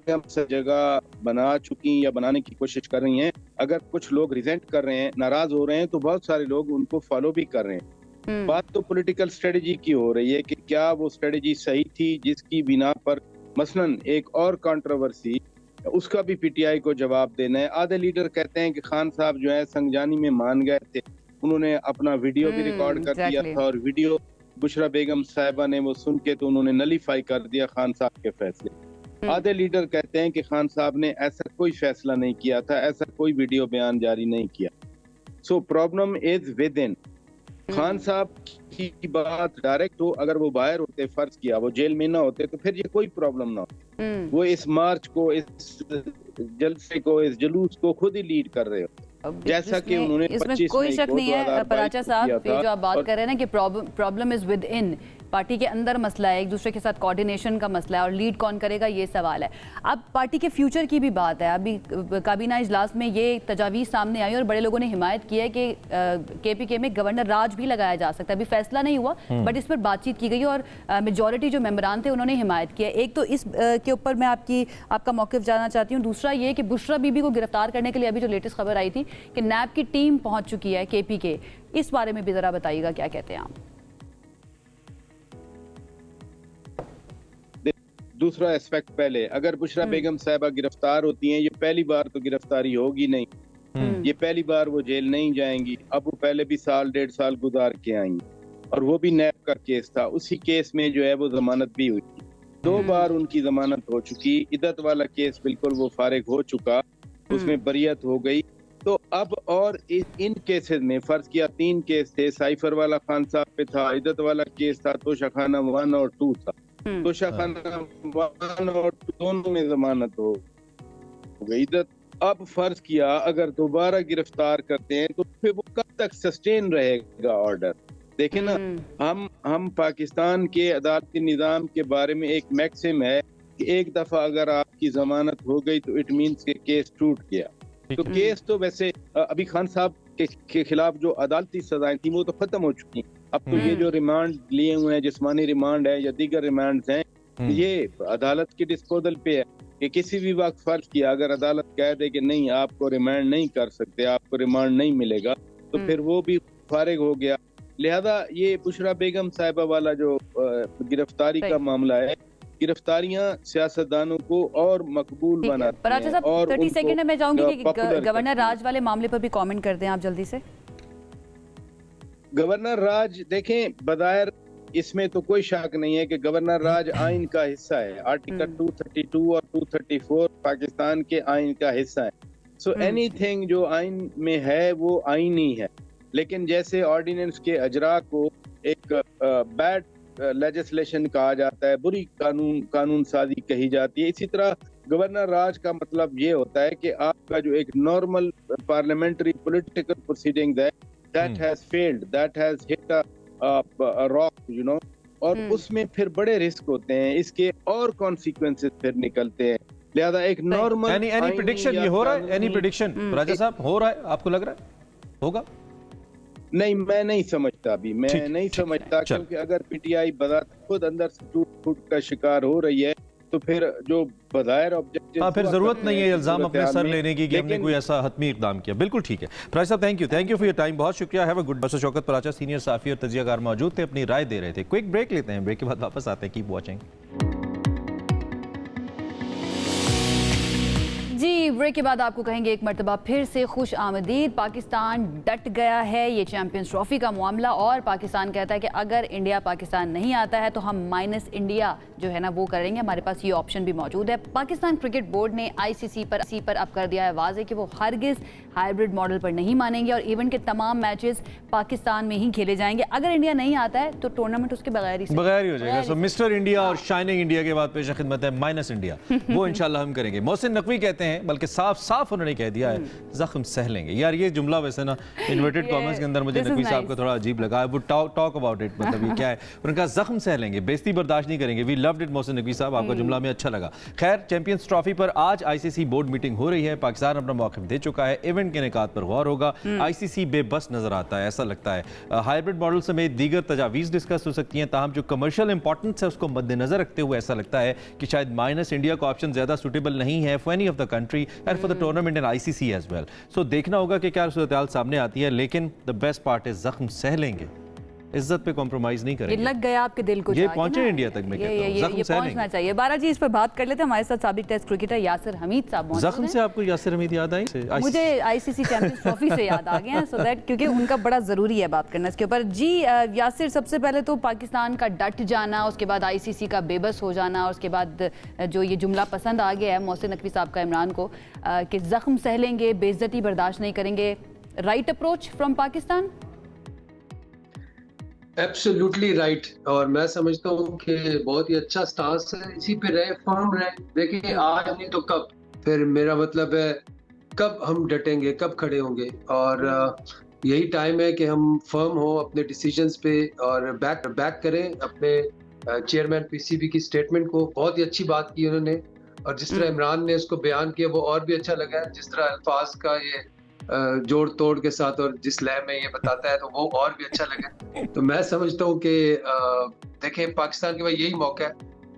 हम सब जगह बना चुकी या बनाने की कोशिश कर रही हैं। अगर कुछ लोग रिजेंट कर रहे हैं, नाराज हो रहे हैं, तो बहुत सारे लोग उनको फॉलो भी कर रहे हैं। बात तो पॉलिटिकल स्ट्रेटजी की हो रही है कि क्या वो स्ट्रेटजी सही थी जिसकी बिना पर मसलन एक और कंट्रोवर्सी, उसका भी PTI को जवाब देना है। आधे लीडर कहते हैं कि खान साहब जो है संगजानी में मान गए थे, उन्होंने अपना वीडियो भी रिकॉर्ड कर दिया था और वीडियो बुशरा बेगम साहिबा ने वो सुन के तो उन्होंने नलीफाई कर दिया खान साहब के फैसले। आधे लीडर कहते हैं कि खान साहब ने ऐसा कोई फैसला नहीं किया था, ऐसा कोई वीडियो बयान जारी नहीं किया। So problem is with in. Khan साहब की बात डायरेक्ट हो, अगर वो बाहर होते, फर्ज किया वो जेल में ना होते, तो फिर ये कोई प्रॉब्लम ना हो। वो इस मार्च को, इस जलसे को, इस जुलूस को खुद ही लीड कर रहे हो, जैसा कि उन्होंने इसमें कोई शक नहीं है पराचा साहब, ये जो आप बात कर रहे हैं ना कि problem is with in, party के अंदर मसला है, एक दूसरे के साथ कोऑर्डिनेशन का मसला है और लीड कौन करेगा ये सवाल है। अब पार्टी के फ्यूचर की भी बात है। अभी काबीना इजलास में ये तजावीज़ सामने आई और बड़े लोगों ने हिमायत की है कि KPK में गवर्नर राज भी लगाया जा सकता है। अभी फैसला नहीं हुआ बट इस पर बातचीत की गई और मेजॉरिटी जो मेंबरान थे उन्होंने हिमायत की है। एक तो इस के ऊपर मैं आपका मौक़िफ़ जानना चाहती हूँ। दूसरा ये कि बुशरा बीबी को गिरफ्तार करने के लिए अभी जो लेटेस्ट खबर आई थी कि NAB की टीम पहुँच चुकी है KPK, इस बारे में भी ज़रा बताइएगा, क्या कहते हैं आप? दूसरा एस्पेक्ट पहले, अगर बुशरा बेगम साहिबा गिरफ्तार होती हैं, ये पहली बार तो गिरफ्तारी होगी नहीं, ये पहली बार वो जेल नहीं जाएंगी। अब वो पहले भी साल 1.5 साल गुजार के आई और वो भी NAB का केस था, उसी केस में जो है वो जमानत भी हुई थी। 2 बार उनकी जमानत हो चुकी। इद्दत वाला केस बिल्कुल वो फारिग हो चुका, उसमें बरियत हो गई। तो अब और इन केसेस में फर्ज किया 3 केस थे, साइफर वाला खान साहब पे था, इद्दत वाला केस था, तो शाखाना 1 और 2 था। तो शाखाना 1 और 2 दोनों में जमानत हो गई। अब फर्ज किया अगर दोबारा गिरफ्तार करते हैं तो फिर वो कब तक सस्टेन रहेगा ऑर्डर? देखें ना, हम पाकिस्तान के अदालती निज़ाम के बारे में एक मैक्सिम है कि एक दफा अगर आपकी जमानत हो गई तो इट मीन्स के केस टूट गया। तो केस तो वैसे अभी खान साहब के खिलाफ जो अदालती सजाएं थी वो तो खत्म हो चुकी। अब तो ये जो रिमांड लिए हुए हैं, जिस्मानी रिमांड है या दीगर रिमांड हैं, ये अदालत की डिस्पोजल पे है कि किसी भी वक्त फर्ज किया अगर अदालत कह दे कि नहीं आपको रिमांड नहीं कर सकते, आपको रिमांड नहीं मिलेगा, तो फिर वो भी फारिग हो गया। लिहाजा ये बुशरा बेगम साहिबा वाला जो गिरफ्तारी का मामला है, गिरफ्तारियां सियासतदानों को और मकबूल बनाती पर अच्छा साहब, और 30 सेकंड में मैं चाहूंगी कि गवर्नर राज वाले मामले पर भी कमेंट कर दें आप जल्दी से। गवर्नर राज देखें, बज़ाहिर इसमें तो कोई शक नहीं है कि गवर्नर राज आइन का हिस्सा है। आर्टिकल 232 और 234 पाकिस्तान के आइन का हिस्सा है। सो एनीथिंग जो आइन में है वो आइनी है। लेकिन जैसे ऑर्डिनेंस के अजरा को एक बैड लेजिस्लेशन कहा जाता है, बुरी कानून साजी कही जाती है, इसी तरह गवर्नर राज का मतलब ये होता है कि आपका जो एक नॉर्मल पार्लियामेंट्री पॉलिटिकल प्रोसीडिंग्स है, that has failed, that has hit a rock, you know, और उसमें फिर बड़े रिस्क होते हैं, इसके और कॉन्सिक्वेंसेस फिर निकलते हैं। लिहाजा एक नॉर्मल एनी प्रेडिक्शन ये हो रहा है, एनी प्रेडिक्शन राजा साहब हो रहा है, आपको लग रहा है होगा? नहीं, मैं नहीं समझता अभी, मैं नहीं समझता, क्योंकि अगर पीटीआई खुद अंदर से टूट फूट का शिकार हो रही है तो फिर जो बज़ाहिर ऑब्जेक्टिव, फिर जरूरत नहीं है इल्जाम अपने सर लेने की कि हमने कोई ऐसा हतमी इकदाम किया। बिल्कुल ठीक है प्राइज साहब, thank you for your time, बहुत शुक्रिया। Have a good. बस शौकत पराचा सीनियर साफी और तजियाकार मौजूद थे, अपनी राय दे रहे थे। क्विक ब्रेक लेते हैं, ब्रेक के बाद वापस आते हैं। Keep watching. जी, ब्रेक के बाद आपको कहेंगे एक मरतबा फिर से खुश आमदीद। पाकिस्तान डट गया है ये चैंपियंस ट्रॉफी का मामला, और पाकिस्तान कहता है कि अगर इंडिया पाकिस्तान नहीं आता है तो हम माइनस इंडिया जो है ना वो करेंगे। हमारे पास ये ऑप्शन भी मौजूद है। पाकिस्तान क्रिकेट बोर्ड ने आईसीसी पर अब कर दिया है वाज़ेह कि वो हरगिज़ हाइब्रिड मॉडल पर नहीं मानेंगे और इवेंट के तमाम मैचेस पाकिस्तान में ही खेले जाएंगे। अगर इंडिया नहीं आता है तो टूर्नामेंट उसके बगैर ही हो जाएगा। सो मिस्टर इंडिया और शाइनिंग इंडिया के बाद पेश खिदमत है माइनस इंडिया, वो इंशाल्लाह हम करेंगे। मोहसिन नकवी कहते हैं, बल्कि साफ उन्होंने कह दिया है, जख्म सह लेंगे। यार ये जुमला वैसे ना इन्वर्टेड कॉमर्स के अंदर मुझे नकवी साहब का थोड़ा अजीब लगा। वो टॉक अबाउट इट, मतलब ये क्या है, उनका जख्म सह लेंगे, बेइज्जती बर्दाश्त नहीं करेंगे। We loved it Mohsin Naqvi साहब, आपका जुमला में अच्छा लगा। खैर, चैंपियंस ट्रॉफी पर आज आईसीसी बोर्ड मीटिंग हो रही है। पाकिस्तान अपना मौक़िफ़ दे चुका है, इवेंट के इनेकाद पर गौर होगा। आईसीसी बेबस नजर आता है, ऐसा लगता है। हाइब्रिड मॉडल समेत दीगर तजावीज़ डिस्कस हो सकती हैं, ताहम जो कमर्शियल इंपॉर्टेंस है उसको मद्देनजर रखते हुए ऐसा लगता है कि शायद माइनस इंडिया का ऑप्शन ज्यादा सुटेबल नहीं है for any of the country and for the tournament and ICC as well. So देखना होगा कि क्या सूरत-ए-हाल सामने आती है, लेकिन द बेस्ट पार्ट इज जख्म सह लेंगे, इज्जत पे कॉम्प्रोमाइज नहीं करेंगे। ये लग गया आपके दिल को, ये पहुंचे इंडिया तक, मैं कहता हूं जख्म सह पहुंचना चाहिए। 12 जी इस पर बात कर लेते हैं। हमारे साथ साबिक टेस्ट क्रिकेटर यासिर हमीद साहब मौजूद हैं। जख्म से आपको यासिर हमीद याद आई? मुझे आईसीसी चैंपियंस ट्रॉफी से याद आ गया, सो दैट क्योंकि उनका बड़ा ज़रूरी है बात करना इसके ऊपर। जी यासिर, सबसे पहले तो पाकिस्तान का डट जाना, उसके बाद आईसीसी का बेबस हो जाना, और उसके बाद जो ये जुमला पसंद आ गया है मोहसिन नकवी साहब का इमरान को कि जख्म सह लेंगे, बेइज्जती बर्दाश्त नहीं करेंगे, right approach from Pakistan? Absolutely right. और मैं समझता हूँ कि बहुत ही अच्छा स्टांस है, इसी पे रहे, फर्म रहे। देखिए आज नहीं तो कब, फिर मेरा मतलब है कब हम डटेंगे, कब खड़े होंगे, और यही टाइम है कि हम फर्म हो अपने डिसीजंस पे और बैक करें अपने चेयरमैन पीसीबी की स्टेटमेंट को। बहुत ही अच्छी बात की उन्होंने, और जिस तरह इमरान ने उसको बयान किया वो और भी अच्छा लगा। जिस तरह अल्फाज का ये जोड़ तोड़ के साथ और जिस लय में ये बताता है तो वो और भी अच्छा लगा। तो मैं समझता हूँ कि देखें, पाकिस्तान के पास यही मौका है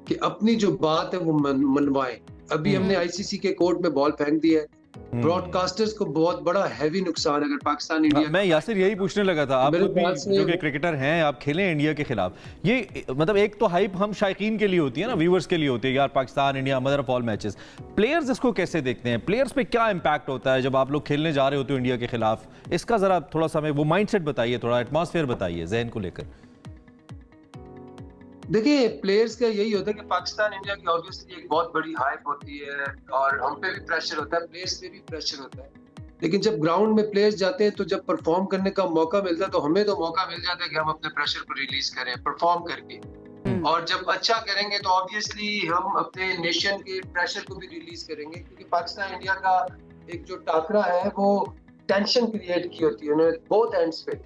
कि अपनी जो बात है वो मनवाएं। अभी हमने आईसीसी के कोर्ट में बॉल फेंक दी है, ब्रॉडकास्टर्स को बहुत बड़ा हैवी नुकसान अगर पाकिस्तान इंडिया। मैं यासिर यही पूछने लगा था, आप भी जो कि क्रिकेटर हैं, आप खेलें इंडिया के खिलाफ, ये मतलब एक तो हाइप हम शायकीन के लिए होती है ना, व्यूअर्स के लिए होती है, यार Pakistan India mother of all matches. Players इसको कैसे देखते हैं? प्लेयर्स पे क्या इंपैक्ट होता है जब आप लोग खेलने जा रहे होते हो इंडिया के खिलाफ? इसका जरा थोड़ा सा वो माइंडसेट बताइए, थोड़ा एटमॉस्फेयर बताइए जहन को लेकर। देखिए, प्लेयर्स का यही होता है कि पाकिस्तान इंडिया की ऑब्वियसली एक बहुत बड़ी हाइप होती है और हम पे भी प्रेशर होता है, प्लेयर्स पे भी प्रेशर होता है। लेकिन जब ग्राउंड में प्लेयर्स जाते हैं तो जब परफॉर्म करने का मौका मिलता है तो हमें तो मौका मिल जाता है कि हम अपने प्रेशर को रिलीज करें परफॉर्म करके, और जब अच्छा करेंगे तो ऑब्वियसली हम अपने नेशन के प्रेशर को भी रिलीज करेंगे। क्योंकि पाकिस्तान इंडिया का एक जो टाकरा है वो टेंशन क्रिएट की होती है उन्होंने बोथ एंड्स पे।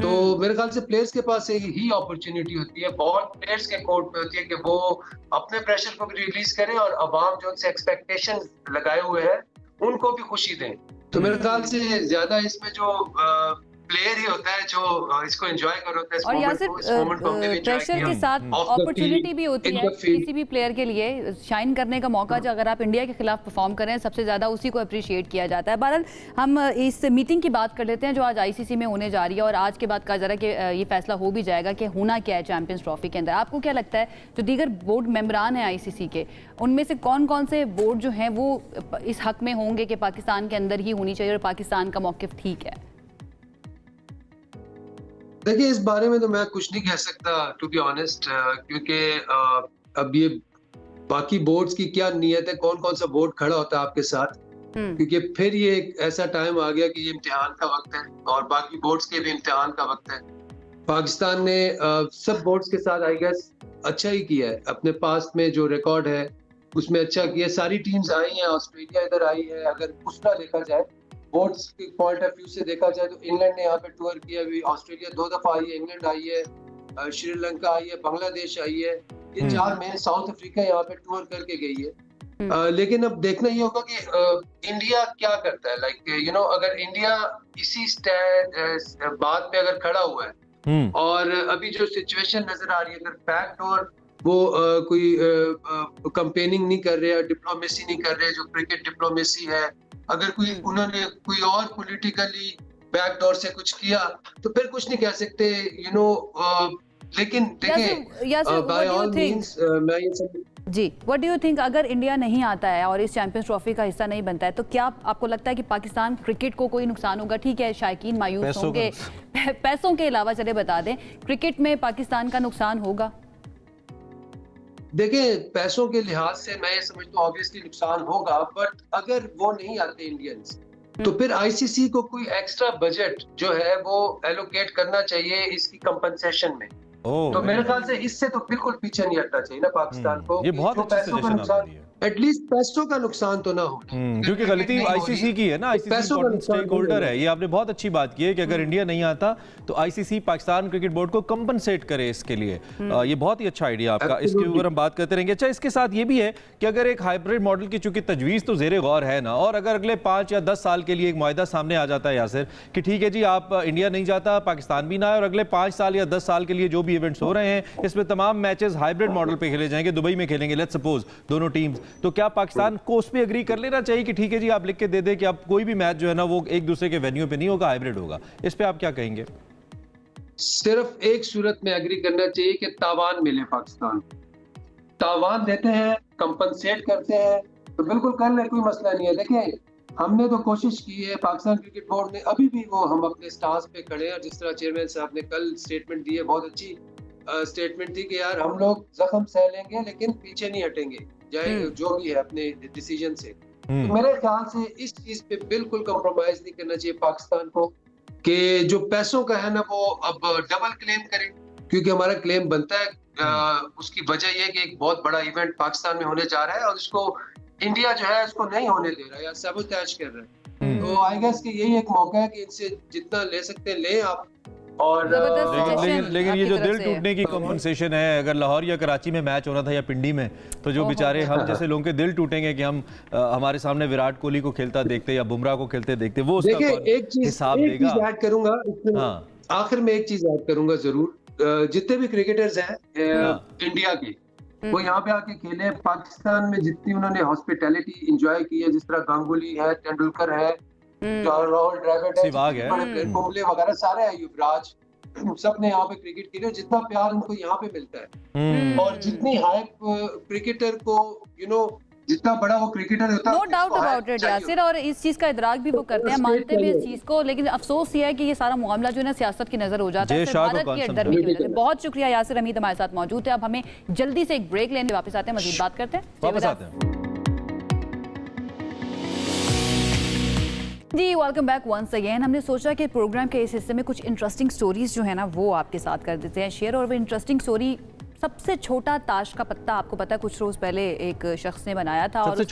तो मेरे ख्याल से प्लेयर्स के पास ही अपॉर्चुनिटी होती है, बहुत प्लेयर्स के कोर्ट पे होती है कि वो अपने प्रेशर को भी रिलीज करें और अवाम जो उनसे एक्सपेक्टेशन लगाए हुए हैं उनको भी खुशी दें। तो मेरे ख्याल से ज्यादा इसमें जो प्लेयर ही होता है जो इसको एंजॉय कर रहा होता है, और यासिर प्रेशर के साथ अपॉर्चुनिटी भी होती है किसी भी प्लेयर के लिए शाइन करने का मौका, जो अगर आप इंडिया के खिलाफ परफॉर्म करें सबसे ज़्यादा उसी को अप्रिशिएट किया जाता है। बहरहाल हम इस मीटिंग की बात कर लेते हैं जो आज आईसीसी में होने जा रही है, और आज के बाद कहा जा रहा है कि ये फैसला हो भी जाएगा कि होना क्या है चैंपियंस ट्रॉफी के अंदर। आपको क्या लगता है जो दीगर बोर्ड मेंबरान हैं आईसीसी के, उनमें से कौन कौन से बोर्ड जो हैं वो इस हक में होंगे कि पाकिस्तान के अंदर ही होनी चाहिए और पाकिस्तान का मौक़िफ़ ठीक है? देखिए, इस बारे में तो मैं कुछ नहीं कह सकता टू बी ऑनेस्ट, क्योंकि अब ये बाकी बोर्ड्स की क्या नियत है, कौन कौन सा बोर्ड खड़ा होता है आपके साथ, क्योंकि फिर ये एक ऐसा टाइम आ गया कि ये इम्तिहान का वक्त है और बाकी बोर्ड्स के भी इम्तिहान का वक्त है। पाकिस्तान ने सब बोर्ड्स के साथ आई गेस अच्छा ही किया है, अपने पास में जो रिकॉर्ड है उसमें अच्छा किया। सारी टीम्स आई हैं, ऑस्ट्रेलिया इधर आई है, अगर उसका देखा जाए बोर्ड्स के पॉइंट ऑफ व्यू से देखा जाए तो इंग्लैंड ने यहाँ पे टूर किया, अभी ऑस्ट्रेलिया 2 दफा आई है, इंग्लैंड आई है, श्रीलंका आई है, बांग्लादेश आई है, ये 4 में साउथ अफ्रीका यहाँ पे टूर करके गई है। लेकिन अब देखना ये होगा कि इंडिया क्या करता है, लाइक अगर इंडिया इसी बात पे अगर खड़ा हुआ है और अभी जो सिचुएशन नजर आ रही है, अगर फैक्ट और वो कोई कंपेनिंग नहीं कर रहे, डिप्लोमेसी नहीं कर रहे, जो क्रिकेट डिप्लोमेसी है, अगर उन्होंने कोई और पॉलिटिकली बैकडोर से कुछ किया तो फिर कुछ नहीं कह सकते, लेकिन देखिए बाय ऑल मींस मैं ये सब जी, व्हाट डू यू थिंक, अगर इंडिया नहीं आता है और इस चैंपियंस ट्रॉफी का हिस्सा नहीं बनता है तो क्या आपको लगता है कि पाकिस्तान क्रिकेट को कोई नुकसान होगा? ठीक है, शायकीन मायूस होंगे, पैसों के अलावा चले बता दें, क्रिकेट में पाकिस्तान का नुकसान होगा? देखिए, पैसों के लिहाज से मैं ये समझता हूँ ऑब्वियसली नुकसान होगा, बट अगर वो नहीं आते इंडियंस तो फिर आईसीसी को कोई एक्स्ट्रा बजट जो है वो एलोकेट करना चाहिए इसकी कंपनसेशन में। तो मेरे ख्याल से इससे तो बिल्कुल पीछे नहीं हटना चाहिए ना पाकिस्तान को। ये बहुत अच्छा सजेशन आपने दिया। एटलीस्ट पैसों का नुकसान तो ना हो, क्योंकि गलती आईसीसी की है ना, आईसीसी इंपॉर्टेंट स्टेक होल्डर है। ये आपने बहुत अच्छी बात की है कि अगर इंडिया नहीं आता तो आईसीसी पाकिस्तान क्रिकेट बोर्ड को कंपनसेट करे इसके लिए। ये बहुत ही अच्छा आइडिया आपका, इसके ऊपर हम बात करते रहेंगे। अच्छा, इसके साथ ये भी है कि अगर एक हाइब्रिड मॉडल की चूंकि तजवीज़ तो ज़ेरे गौर है ना, और अगर अगले 5 या 10 साल के लिए एक मुआहदा सामने आ जाता है यासिर कि ठीक है जी, आप इंडिया नहीं जाता, पाकिस्तान भी ना आए, और अगले 5 साल या 10 साल के लिए जो भी इवेंट्स हो रहे हैं इसमें तमाम मैचेस हाइब्रिड मॉडल पे खेले जाएंगे, दुबई में खेलेंगे लेट्स सपोज दोनों टीम्स, तो क्या पाकिस्तान को उस पे एग्री कर लेना चाहिए कि ठीक है जी, आप लिख के दे दें कि आप कोई भी मैच जो है ना वो एक दूसरे के वेन्यू पे नहीं होगा, हाइब्रिड होगा? इस पे आप क्या कहेंगे? सिर्फ एक सूरत में एग्री करना चाहिए कि तावान मिले, पाकिस्तान तावान देते हैं, कंपनसेट करते हैं तो बिल्कुल कर ले, कोई मसला नहीं है। देखिए, हमने तो कोशिश की है, पाकिस्तान क्रिकेट बोर्ड ने अभी भी वो हम अपने स्टांस पे खड़े हैं, और जिस तरह चेयरमैन साहब ने कल स्टेटमेंट दी है, बहुत अच्छी स्टेटमेंट थी कि यार हम लोग जख्म सह लेंगे लेकिन पीछे नहीं हटेंगे, चाहे जो भी है अपने डिसीजन से। तो मेरे ख्याल से इस चीज पे बिल्कुल कॉम्प्रोमाइज नहीं करना चाहिए पाकिस्तान को कि जो पैसों का है ना वो अब डबल क्लेम करें, क्योंकि हमारा क्लेम बनता है। उसकी वजह यह कि एक बहुत बड़ा इवेंट पाकिस्तान में होने जा रहा है और उसको इंडिया जो है उसको नहीं होने दे रहा है या सबोटेज कर रहा है। तो आई गेस कि यही एक मौका है कि इनसे जितना ले सकते हैं लें आप। और लेकिन ये जो दिल टूटने की कॉम्पनसेशन है, अगर लाहौर या कराची में मैच होना था या पिंडी में, तो जो बेचारे हम जैसे लोगों के दिल टूटेंगे कि हम हमारे सामने विराट कोहली को खेलता देखते या बुमराह को खेलते देखते, वो उसका हिसाब देगा। ऐड करूंगा आखिर में, एक चीज ऐड करूंगा जरूर, जितने भी क्रिकेटर्स हैं इंडिया के, वो यहाँ पे आके खेले, पाकिस्तान में जितनी उन्होंने हॉस्पिटैलिटी एंजॉय की है, जिस तरह गांगुली है, तेंदुलकर है, राहुल द्रविड़ है, कुंबले वगैरह सारे हैं, युवराज, सबने यहाँ पे क्रिकेट खेले, जितना प्यार उनको यहाँ पे मिलता है और जितनी हाइप क्रिकेटर को जितना बड़ा वो क्रिकेटर होता है, no doubt about it Yasir, और इस चीज का इदराक भी वो करते हैं, मानते भी इस चीज को, लेकिन अफसोस ये है कि ये सारा मामला जो है ना सियासत की नजर हो जाता है, भारत की एडरमी की वजह से। बहुत शुक्रिया यासिर हमीद हमारे साथ मौजूद है। अब हमें जल्दी से एक ब्रेक लेने वापस आते हैं, मजीद बात करते हैं। जी, वेलकम बैक वंस अगेन। हमने सोचा कि प्रोग्राम के इस हिस्से में कुछ इंटरेस्टिंग स्टोरीज जो है ना वो आपके साथ कर देते हैं शेयर, और वो इंटरेस्टिंग स्टोरी सबसे छोटा ताश का पत्ता, आपको पता है कुछ रोज पहले एक शख्स ने बनाया था, और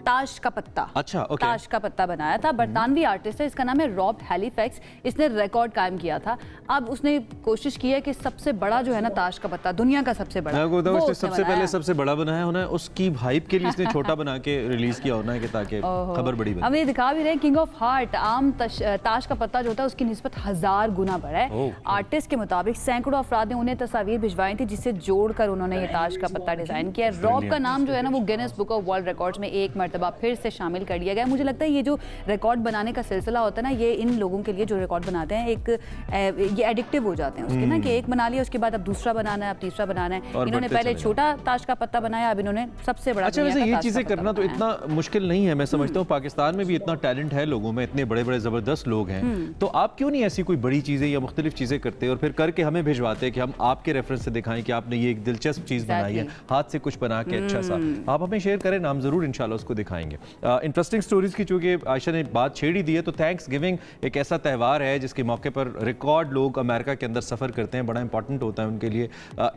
ताश का पत्ता। अच्छा, ओके। ताश का पत्ता बनाया था। बरतानवी आर्टिस्ट है, इसका नाम है रॉब हैलिफैक्स। इसने रिकॉर्ड कायम किया था। अब उसने कोशिश की है कि सबसे बड़ा जो है ना ताश का पत्ता, दुनिया का सबसे बड़ा, मैं बताऊं, वो इसने उसने सबसे बनाया। पहले सबसे बड़ा बनाया होना है, उसकी हाइप के लिए इसने छोटा बना के रिलीज किया होना है कि ताकि खबर बड़ी बने। अब ये दिखा भी रहे हैं, किंग ऑफ हार्ट आम ताश का पत्ता जो होता है उसकी निस्बत 1000 गुना बड़ा है। आर्टिस्ट के मुताबिक सैकड़ों अफराद ने उन्हें तस्वीर भिजवाई थी जिसे जोड़कर उन्होंने ये ताश का पत्ता डिजाइन किया है। रॉब का नाम जो है ना वो Guinness book of world records में एक मरतबा फिर से शामिल कर दिया गया। मुझे लगता है ये जो रिकॉर्ड बनाने का सिलसिला होता है ना, ये इन लोगों के लिए जो रिकॉर्ड बनाते हैं ये एडिक्टिव हो जाते हैं उसके ना, कि एक बना लिया उसके बाद अब दूसरा बनाना है, अब तीसरा बनाना है। इन्होंने पहले छोटा ताश का पत्ता बनाया, अब इन्होंने सबसे बड़ा। अच्छा, वैसे ये चीजें करना तो इतना मुश्किल नहीं है। मैं समझता हूँ पाकिस्तान में भी इतना टैलेंट है लोगों में, इतने बड़े बड़े जबरदस्त लोग हैं, तो आप क्यों नहीं ऐसी कोई बड़ी चीजें या मुख्तलिफ चीजें करते और फिर करके हमें भिजवाते कि हम आपके रेफरेंस से दिखाएं कि आपने ये एक दिलचस्प चीज बनाई है, हाथ से कुछ बना के अच्छा सा। आप हमें शेयर करें, नाम जरूर इंशाल्लाह उसको दिखाएंगे। इंटरेस्टिंग स्टोरीज की चूंकि आयशा ने बात छेड़ी दी है, तो थैंक्स गिविंग एक ऐसा त्यौहार है जिसके मौके पर रिकॉर्ड लोग अमेरिका के अंदर सफर करते हैं, बड़ा इंपॉर्टेंट होता है उनके लिए।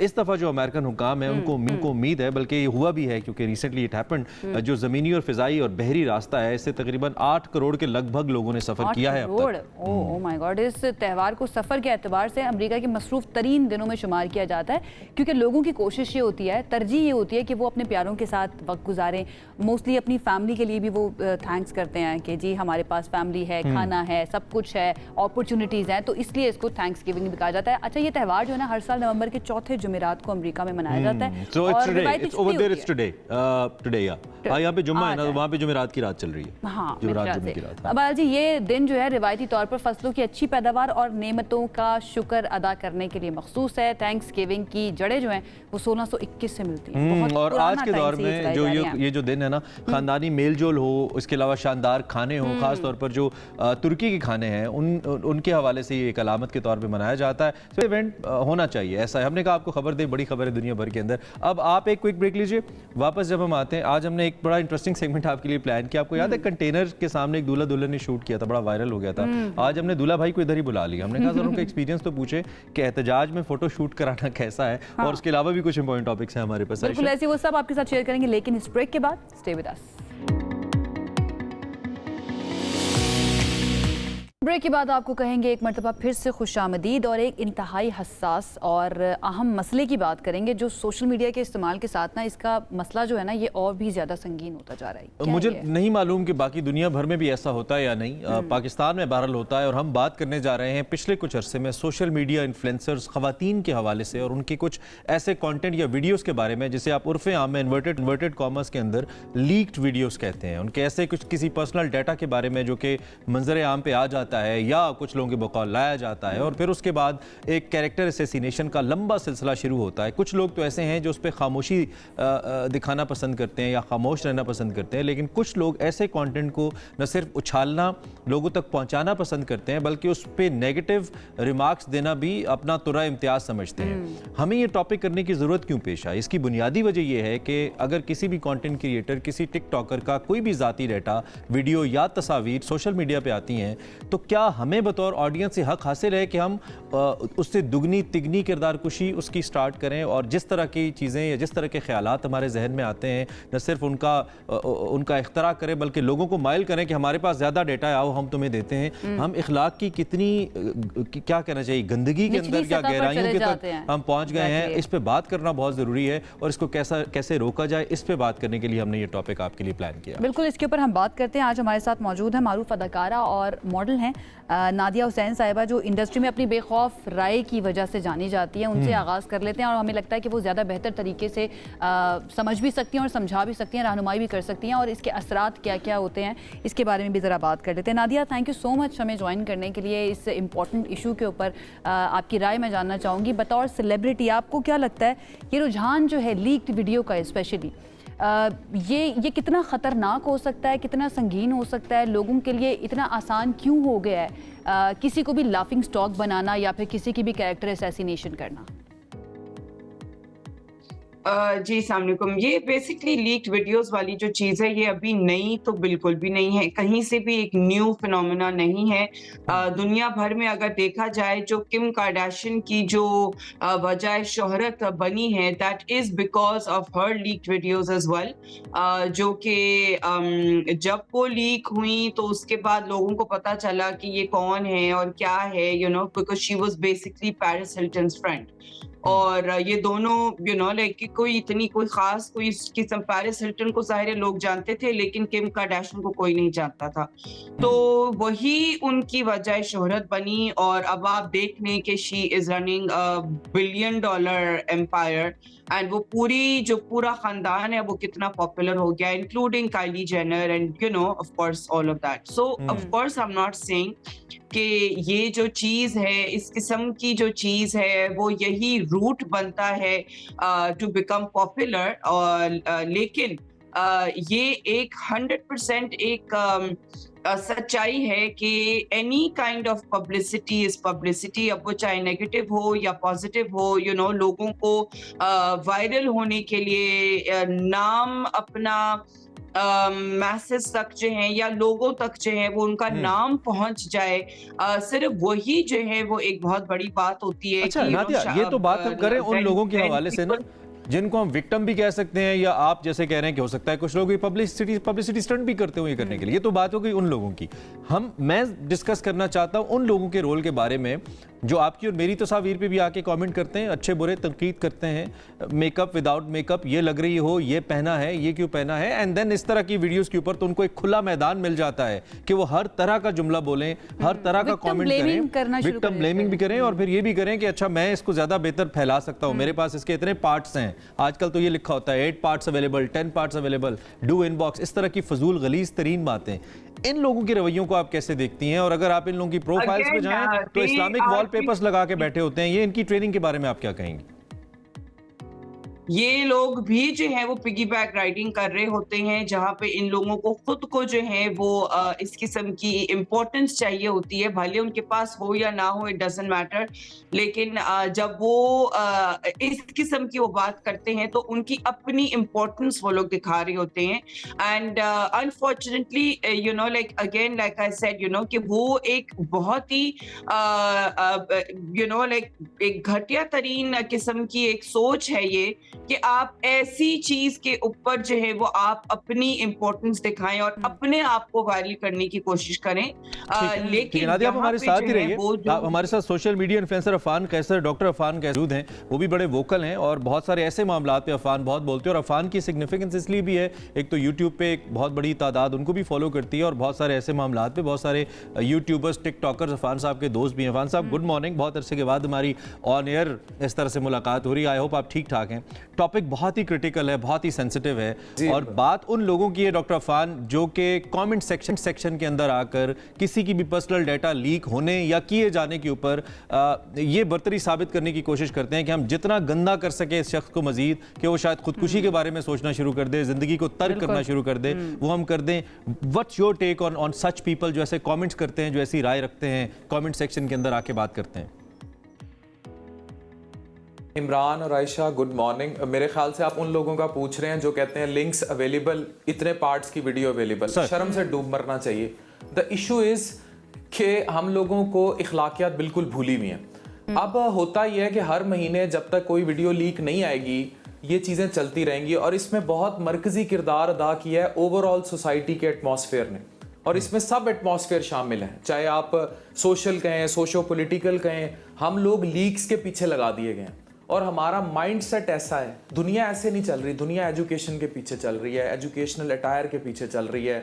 इस दफा जो अमेरिकन हुकाम है उनको उम्मीद है, बल्कि ये हुआ भी है क्योंकि रिसेंटली इट हैपेंड, जो जमीनी और फिजाई और बहरी रास्ता है इससे तकरीबन 8 करोड़ के लगभग लोगों ने सफर किया है अब तक। ओह माय गॉड, इस त्यौहार को सफर के एतबार से अमेरिका के मसरूफ तरीन दिनों में शुमार किया जाता है, क्योंकि लोगों की कोशिश ये होती है, तरजीह ये होती है कि वो अपने प्यारों के साथ वक्त गुजारें। मोस्टली अपनी फैमिली के लिए भी वो थैंक्स करते हैं कि जी हमारे पास फैमिली है, खाना है, सब कुछ है, अपॉर्चुनिटीज़ हैं, तो इसलिए इसको थैंक्स गिविंग भी कहा जाता है। अच्छा, ये त्यौहार जो है ना हर साल नवंबर के चौथे जुमेरात को अमेरिका में मनाया जाता है। So it's today. It's over there. It's today. Today, yeah. यहाँ पे जुम्मा है ना, वहाँ पे जुमेरात की रात चल रही है। हाँ, जुमेरात जुम्मे की रात। अब जी ये दिन जो है रिवायती तौर पर फसलों की अच्छी पैदावार और नेमतों का शुक्र अदा करने के लिए मखसूस है। थैंक्स गिविंग की जड़ें जो हैं वो 1621 से मिलती हैं। और आज के दौर में जो ये जो दिन है ना, खानदानी मेलजोल हो, इसके अलावा शानदार खाने हो, खास तौर पर जो तुर्की के खाने हैं उनके हवाले से ये एक अलामत के तौर पे मनाया जाता है। तो इवेंट होना चाहिए, ऐसा है। हमने कहा आपको खबर दे, बड़ी खबर है दुनिया भर के अंदर। अब आप एक क्विक ब्रेक लीजिए, वापस जब हम आते हैं, आज हमने एक बड़ा इंटरेस्टिंग सेगमेंट आपके लिए प्लान किया। आपको याद है कंटेनर के सामने एक दूल्हा दुल्हन ने शूट किया था, बड़ा वायरल हो गया था। आज हमने दूल्हा भाई को इधर ही बुला लिया। हमने कहा सर उनका एक्सपीरियंस तो पूछे कि एहतजाज में फोटो शूट कराना कैसा है, और उसके अलावा भी कुछ इंपॉर्टेंट टॉपिक्स हैं हमारे पास। बिल्कुल ऐसे वो सब आपके साथ शेयर करेंगे, लेकिन इस ब्रेक के बाद स्टे विद अस। ब्रेक के बाद आपको कहेंगे एक मरतबा फिर से खुशामदीद, और एक इंतहाई हसास और अहम मसले की बात करेंगे जो सोशल मीडिया के इस्तेमाल के साथ ना इसका मसला जो है ना ये और भी ज़्यादा संगीन होता जा रहा है। मुझे नहीं मालूम कि बाकी दुनिया भर में भी ऐसा होता है या नहीं। पाकिस्तान में बहरहाल होता है, और हम बात करने जा रहे हैं पिछले कुछ अरसे में सोशल मीडिया इन्फ्लुएंसर्स ख़वातीन के हवाले से और उनके कुछ ऐसे कॉन्टेंट या वीडियोज़ के बारे में जिसे आप उर्फ़ आम में इन्वर्टेड कॉमर्स के अंदर लीक्ड वीडियोज़ कहते हैं। उनके ऐसे कुछ किसी पर्सनल डाटा के बारे में जो कि मंजर आम पे आ जाता है या कुछ लोगों के बकौल लाया जाता है, और फिर उसके बाद एक कैरेक्टर असैसिनेशन का लंबा सिलसिला शुरू होता है। कुछ लोग तो ऐसे हैं जो उस पर खामोशी दिखाना पसंद करते हैं या खामोश रहना पसंद करते हैं, लेकिन कुछ लोग ऐसे कंटेंट को न सिर्फ उछालना, लोगों तक पहुंचाना पसंद करते हैं, बल्कि उस पर नेगेटिव रिमार्क्स देना भी अपना तुरा इम्तियाज समझते हैं। हमें ये टॉपिक करने की ज़रूरत क्यों पेश आई? इसकी बुनियादी वजह यह है कि अगर किसी भी कंटेंट क्रिएटर, किसी टिकटॉकर का कोई भी ज़ाती डाटा, वीडियो या तस्वीर सोशल मीडिया पे आती हैं, तो क्या हमें बतौर ऑडियंस से हक हासिल है कि हम उससे दुगनी तिगनी किरदार कुशी उसकी स्टार्ट करें, और जिस तरह की चीज़ें या जिस तरह के ख्यालात हमारे जहन में आते हैं न सिर्फ उनका इख्तरा करें, बल्कि लोगों को माइल करें कि हमारे पास ज़्यादा डेटा है, आओ हम तुम्हें देते हैं। हम इखलाक की कितनी क्या कहना चाहिए गंदगी के अंदर या गहराइयों के तक हम पहुँच गए हैं। इस पर बात करना बहुत ज़रूरी है, और इसको कैसे रोका जाए, इस पर बात करने के लिए हमने ये टॉपिक आपके लिए प्लान किया। बिल्कुल, इसके ऊपर हम बात करते हैं। आज हमारे साथ मौजूद है मारूफ अदाकारा और मॉडल हैं नादिया हुसैन साहिबा, जो इंडस्ट्री में अपनी बेखौफ राय की वजह से जानी जाती है। उनसे आगाज़ कर लेते हैं, और हमें लगता है कि वो ज़्यादा बेहतर तरीके से समझ भी सकती हैं और समझा भी सकती हैं, रहनुमाई भी कर सकती हैं, और इसके असरात क्या क्या होते हैं इसके बारे में भी ज़रा बात कर लेते हैं। Nadia, thank you so much हमें ज्वाइन करने के लिए। इस इम्पॉर्टेंट इशू के ऊपर आपकी राय मैं जानना चाहूँगी। बतौर सेलिब्रिटी आपको क्या लगता है ये रुझान जो है लीक्ड वीडियो का स्पेशली, ये कितना ख़तरनाक हो सकता है, कितना संगीन हो सकता है, लोगों के लिए इतना आसान क्यों हो गया है किसी को भी लाफिंग स्टॉक बनाना या फिर किसी की भी कैरेक्टर असैसिनेशन करना? जी अस्सलाम वालेकुम। ये बेसिकली लीक्ड वीडियोस वाली जो चीज़ है, ये अभी नई तो बिल्कुल भी नहीं है, कहीं से भी एक न्यू फिनोमेना नहीं है। दुनिया भर में अगर देखा जाए, जो किम कार्दाशियन की जो वजह शोहरत बनी है, that is because of her leaked videos as well, जो कि जब वो लीक हुई तो उसके बाद लोगों को पता चला कि ये कौन है और क्या है, you know, because she was basically Paris Hilton's friend. और ये दोनों लाइक कोई इतनी कोई खास कोई किस्म, पेरिस हिल्टन को ज़ाहिर है लोग जानते थे, लेकिन किम कार्दाशियन को कोई नहीं जानता था। तो वही उनकी वजह शोहरत बनी, और अब आप देख लें कि she is running $1 billion empire, and वो पूरा खानदान है वो कितना पॉपुलर हो गया, including Kylie Jenner and you know of course all of that. So of course I am not saying कि ये जो चीज़ है, इस किस्म की जो चीज़ है, वो यही रूट बनता है टू बिकम पॉपुलर, और लेकिन ये एक 100% एक सच्चाई है कि any kind of publicity is publicity, अब वो चाहे नेगेटिव हो या पॉजिटिव हो, यू नो, लोगों को वायरल होने के लिए नाम अपना मैसेज तक जो है या लोगों तक जो है वो उनका नाम पहुंच जाए, सिर्फ वही जो है वो एक बहुत बड़ी बात होती है। अच्छा नादिया, ये तो बात हम करें उन लोगों के हवाले से ना जिनको हम विक्टिम भी कह सकते हैं, या आप जैसे कह रहे हैं कि हो सकता है कुछ लोग भी पब्लिसिटी स्टंट भी करते हो ये करने के लिए। ये तो बात हो गई उन लोगों की। मैं डिस्कस करना चाहता हूं उन लोगों के रोल के बारे में जो आपकी और मेरी तस्वीर पे भी आके कमेंट करते हैं, अच्छे बुरे तनकीद करते हैं, मेकअप विदाउट मेकअप, ये लग रही हो, ये पहना है, ये क्यों पहना है, एंड देन इस तरह की वीडियोस के ऊपर तो उनको एक खुला मैदान मिल जाता है कि वो हर तरह का जुमला बोलें, हर तरह का कमेंट करें, विक्टिम ब्लेमिंग भी करें, और फिर ये भी करें कि अच्छा मैं इसको ज्यादा बेहतर फैला सकता हूं, मेरे पास इसके इतने पार्ट्स हैं, आजकल तो ये लिखा होता है 8 parts available, 10 parts available, do inbox, इस तरह की फजूल गलीज तरीन बातें। इन लोगों के रवैयों को आप कैसे देखती हैं? और अगर आप इन लोगों की प्रोफाइल्स पे जाएं तो इस्लामिक वॉलपेपर्स लगा के बैठे होते हैं, ये इनकी ट्रेनिंग के बारे में आप क्या कहेंगे? ये लोग भी जो है वो पिगी बैक राइडिंग कर रहे होते हैं, जहाँ पे इन लोगों को खुद को जो है वो इस किस्म की इम्पोर्टेंस चाहिए होती है, भले उनके पास हो या ना हो, इट डजंट मैटर, लेकिन जब वो इस किस्म की वो बात करते हैं तो उनकी अपनी इम्पोर्टेंस वो लोग दिखा रहे होते हैं। And unfortunately you know, like again like I said, you know, कि वो एक बहुत ही यू नो लाइक एक घटिया तरीन किस्म की एक सोच है ये, कि आप ऐसी चीज के ऊपर जो है वो आप अपनी इम्पोर्टेंस दिखाएं और अपने आप को वायरल करने की कोशिश करें। लेकिन नादिया, आप हमारे साथ ही रहिए, हमारे साथ सोशल मीडिया इन्फ्लुएंसर अफान कैसर, डॉक्टर अफान कैसर हैं, वो भी बड़े वोकल हैं और बहुत सारे ऐसे मामलात पे अफान बहुत बोलते हैं। और अफान की सिग्निफिकेंस इसलिए भी है, एक तो यूट्यूब पे एक बहुत बड़ी तादाद उनको भी फॉलो करती है, और बहुत सारे ऐसे मामलात पे बहुत सारे यूट्यूबर्स, टिकटॉकर्स अफान साहब के दोस्त भी हैं। अफान साहब गुड मॉर्निंग, बहुत अरसे के बाद हमारी ऑन एयर इस तरह से मुलाकात हो रही है, आई होप आप ठीक ठाक हैं। टॉपिक बहुत ही क्रिटिकल है, बहुत ही सेंसिटिव है, और बात उन लोगों की है डॉक्टर अफान जो कि कमेंट सेक्शन के अंदर आकर किसी की भी पर्सनल डाटा लीक होने या किए जाने के ऊपर ये बर्तरी साबित करने की कोशिश करते हैं कि हम जितना गंदा कर सके इस शख्स को मजीद, कि वो शायद खुदकुशी के बारे में सोचना शुरू कर दे, जिंदगी को तर्क करना शुरू कर दे, वो हम कर दें। What's your take on such people जो ऐसे कमेंट्स करते हैं, जो ऐसी राय रखते हैं, कमेंट सेक्शन के अंदर आके बात करते हैं? इमरान और आयशा गुड मॉर्निंग। मेरे ख्याल से आप उन लोगों का पूछ रहे हैं जो कहते हैं लिंक्स अवेलेबल, इतने पार्ट्स की वीडियो अवेलेबल, शर्म से डूब मरना चाहिए। द इशू इज कि हम लोगों को इखलाकियात बिल्कुल भूली हुई हैं। अब होता यह है कि हर महीने जब तक कोई वीडियो लीक नहीं आएगी ये चीज़ें चलती रहेंगी, और इसमें बहुत मरकजी किरदार अदा किया है ओवरऑल सोसाइटी के एटमॉस्फेयर ने, और इसमें सब एटमॉस्फेयर शामिल हैं, चाहे आप सोशल कहें, सोशो पॉलिटिकल कहें, हम लोग लीक्स के पीछे लगा दिए गए हैं। और हमारा माइंडसेट ऐसा है, दुनिया ऐसे नहीं चल रही, दुनिया एजुकेशन के पीछे चल रही है, एजुकेशनल अटायर के पीछे चल रही है,